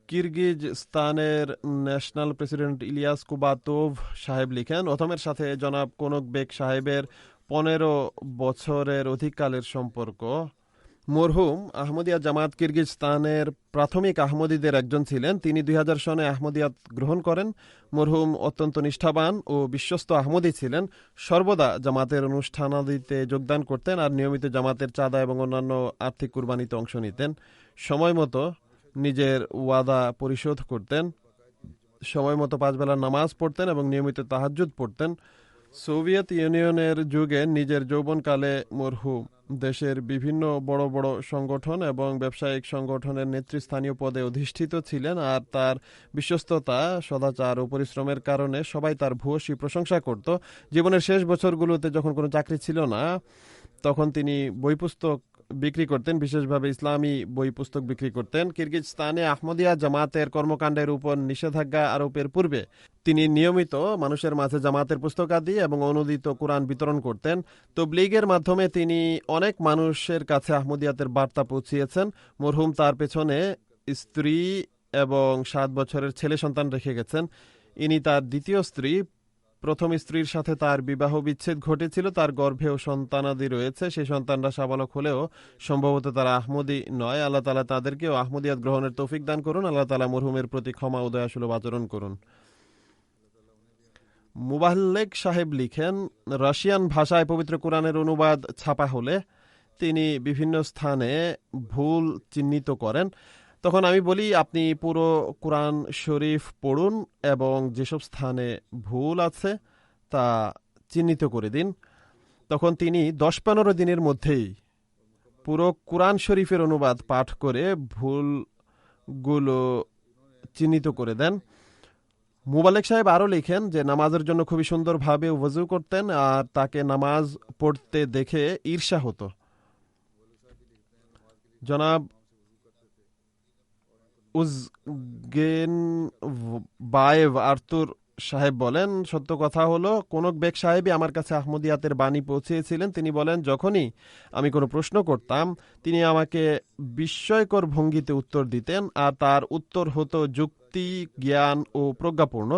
C: কিরগিজস্তানের ন্যাশনাল প্রেসিডেন্ট ইলিয়াস কুবাতোভ সাহেব লিখেন, অথমের সাথে জনাব কোনক বেক সাহেবের 15 বছরের অধিককালের সম্পর্ক। মরহুম আহমদিয়া জামাত কিরগিজস্তানের প্রাথমিক আহমদীদের একজন ছিলেন। তিনি 2000 সনে আহমদিয়াত গ্রহণ করেন। মরহুম অত্যন্ত নিষ্ঠাবান ও বিশ্বস্ত আহমদী ছিলেন। সর্বদা জামাতের অনুষ্ঠানাদিতে যোগদান করতেন আর নিয়মিত জামাতের চাঁদা এবং অন্যান্য আর্থিক কুরবানিতে অংশ নিতেন। সময় মতো নিজের ওয়াদা পরিশোধ করতেন, সময় মতো 5 বেলার নামাজ পড়তেন এবং নিয়মিত তাহাজ্জুদ পড়তেন। সোভিয়েত ইউনিয়নের যুগে নিজের যৌবনকালে মরহুম দেশের বিভিন্ন বড় বড় সংগঠন এবং ব্যবসায়িক সংগঠনের নেতৃস্থানীয় পদে অধিষ্ঠিত ছিলেন আর তার বিশ্বস্ততা, সদাচার ও পরিশ্রমের কারণে সবাই তার ভূয়সী প্রশংসা করত। জীবনের শেষ বছরগুলোতে যখন কোনো চাকরি ছিল না, তখন তিনি বই পুস্তক বিক্রি করতেন, বিশেষভাবে ইসলামী বই পুস্তক বিক্রি করতেন। কিরগিজস্তানে আহমদিয়া জামাতের কর্মকাণ্ডের উপর নিষেধাজ্ঞা আরোপের পূর্বে তিনি নিয়মিত মানুষের মাঝে জামাতের পুস্তকাদি এবং অনুদিত কোরআন বিতরণ করতেন। তবলিগের মাধ্যমে তিনি অনেক মানুষের কাছে আহমদিয়াতের বার্তা পৌঁছিয়েছেন। মরহুম তার পেছনে স্ত্রী এবং 7 বছরের ছেলে সন্তান রেখে গেছেন। ইনি তার দ্বিতীয় স্ত্রী। প্রথম স্ত্রীর সাথে তার বিবাহ বিচ্ছেদ ঘটেছিল, তার গর্ভেও সন্তানাদি রয়েছে। সেই সন্তানরা সাবালক হলেও সম্ভবত তারা আহমদী নয়। আল্লাহ তাআলা তাদেরকেও আহমদিয়াত গ্রহণের তৌফিক দান করুন। আল্লাহ তাআলা মরহুমের প্রতি ক্ষমা ও দয়াসুলভ আচরণ করুন। মুবাল্লেগ সাহেব লিখেন, রাশিয়ান ভাষায় পবিত্র কোরআনের অনুবাদ ছাপা হলে তিনি বিভিন্ন স্থানে ভুল চিহ্নিত করেন। তখন আমি বলি, আপনি পুরো কোরআন শরীফ পড়ুন এবং যেসব স্থানে ভুল আছে তা চিহ্নিত করে দিন। তখন তিনি 10-15 দিনের মধ্যেই পুরো কোরআন শরীফের অনুবাদ পাঠ করে ভুলগুলো চিহ্নিত করে দেন। মুবাল্লেগ সাহেব আরও লিখেন যে নামাজের জন্য খুবই সুন্দরভাবে ওযু করতেন আর তাকে নামাজ পড়তে দেখে ঈর্ষা হতো। জনাব উজগেন বায়েভ আর্তুর সাহেব বলেন, সত্য কথা হলো কোনক বেক সাহেবই আমার কাছে আহমদিয়াতের বাণী পৌঁছেছিলেন। তিনি বলেন, যখনই আমি কোনো প্রশ্ন করতাম তিনি আমাকে বিস্ময়কর ভঙ্গিতে উত্তর দিতেন আর তার উত্তর হতো যুক্তি, জ্ঞান ও প্রজ্ঞাপূর্ণ।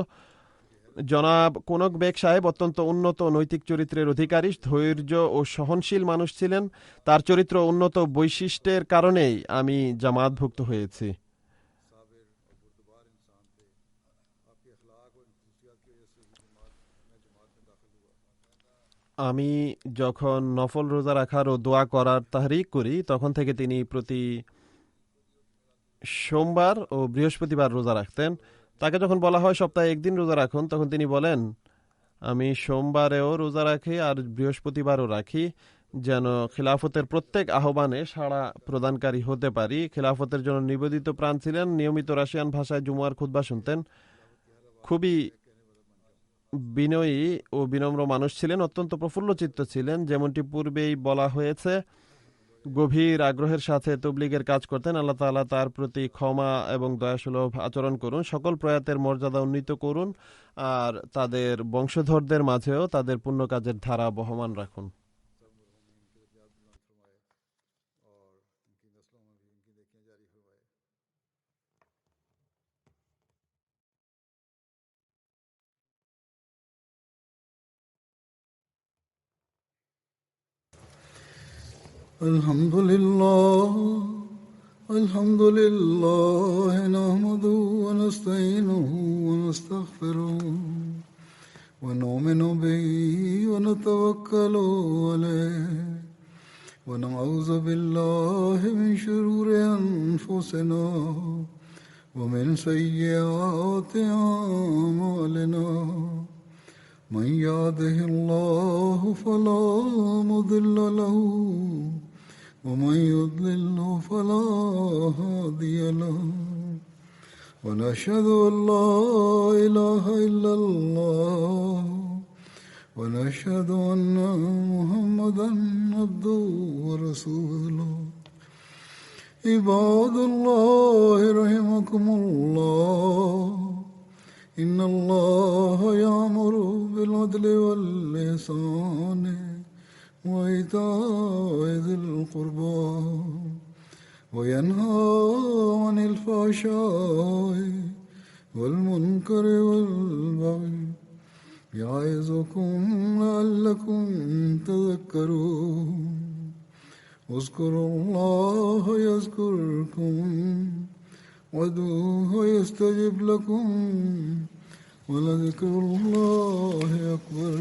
C: জনাব কোনক বেক সাহেব অত্যন্ত উন্নত নৈতিক চরিত্রের অধিকারী, ধৈর্য ও সহনশীল মানুষ ছিলেন। তার চরিত্র উন্নত বৈশিষ্ট্যের কারণেই আমি জামাতভুক্ত হয়েছি। আমি যখন নফল রোজা রাখার ও দোয়া করার তাহরিক করি, তখন থেকে তিনি প্রতি সোমবার ও বৃহস্পতিবার রোজা রাখতেন। তাকে যখন বলা হয় সপ্তাহে একদিন রোজা রাখুন, তখন তিনি বলেন, আমি সোমবারেও রোজা রাখি আর বৃহস্পতিবারও রাখি, যেন খিলাফতের প্রত্যেক আহ্বানে সাড়া প্রদানকারী হতে পারি। খিলাফতের জন্য নিবেদিত প্রাণ ছিলেন। নিয়মিত রাশিয়ান ভাষায় জুমার খুতবা শুনতেন। খুবই বিনয়ী ও বিনম্র মানুষ ছিলেন। অত্যন্ত প্রফুল্লচিত্ত ছিলেন। যেমনটি পূর্বেই বলা হয়েছে, গভীর আগ্রহের সাথে তবলিগের কাজ করতেন। আল্লাহ তাআলা তার প্রতি ক্ষমা এবং দয়াসুলভ আচরণ করুন। সকল প্রয়াতের মর্যাদা উন্নীত করুন আর তাদের বংশধরদের মাঝেও তাদের পুণ্য কাজের ধারা বহমান রাখুন।
A: الحمد لله نحمده ونستعينه ونستغفره ونؤمن به ونتوكل عليه ونعوذ بالله من شرور أنفسنا ومن سيئات أعمالنا من يهده الله فلا مضل له ومن يضلل فلا هادي له ونشهد أن لا إله إلا الله ونشهد أن محمدا عبده ورسوله عباد الله رحمكم الله إن الله يأمر بالعدل والإحسان وإيتاء ذي القربى وينهى عن الفحشاء والمنكر والبغي يعظكم لعلكم تذكرون اذكروا الله يذكركم وادعوه يستجب لكم ولذكر الله أكبر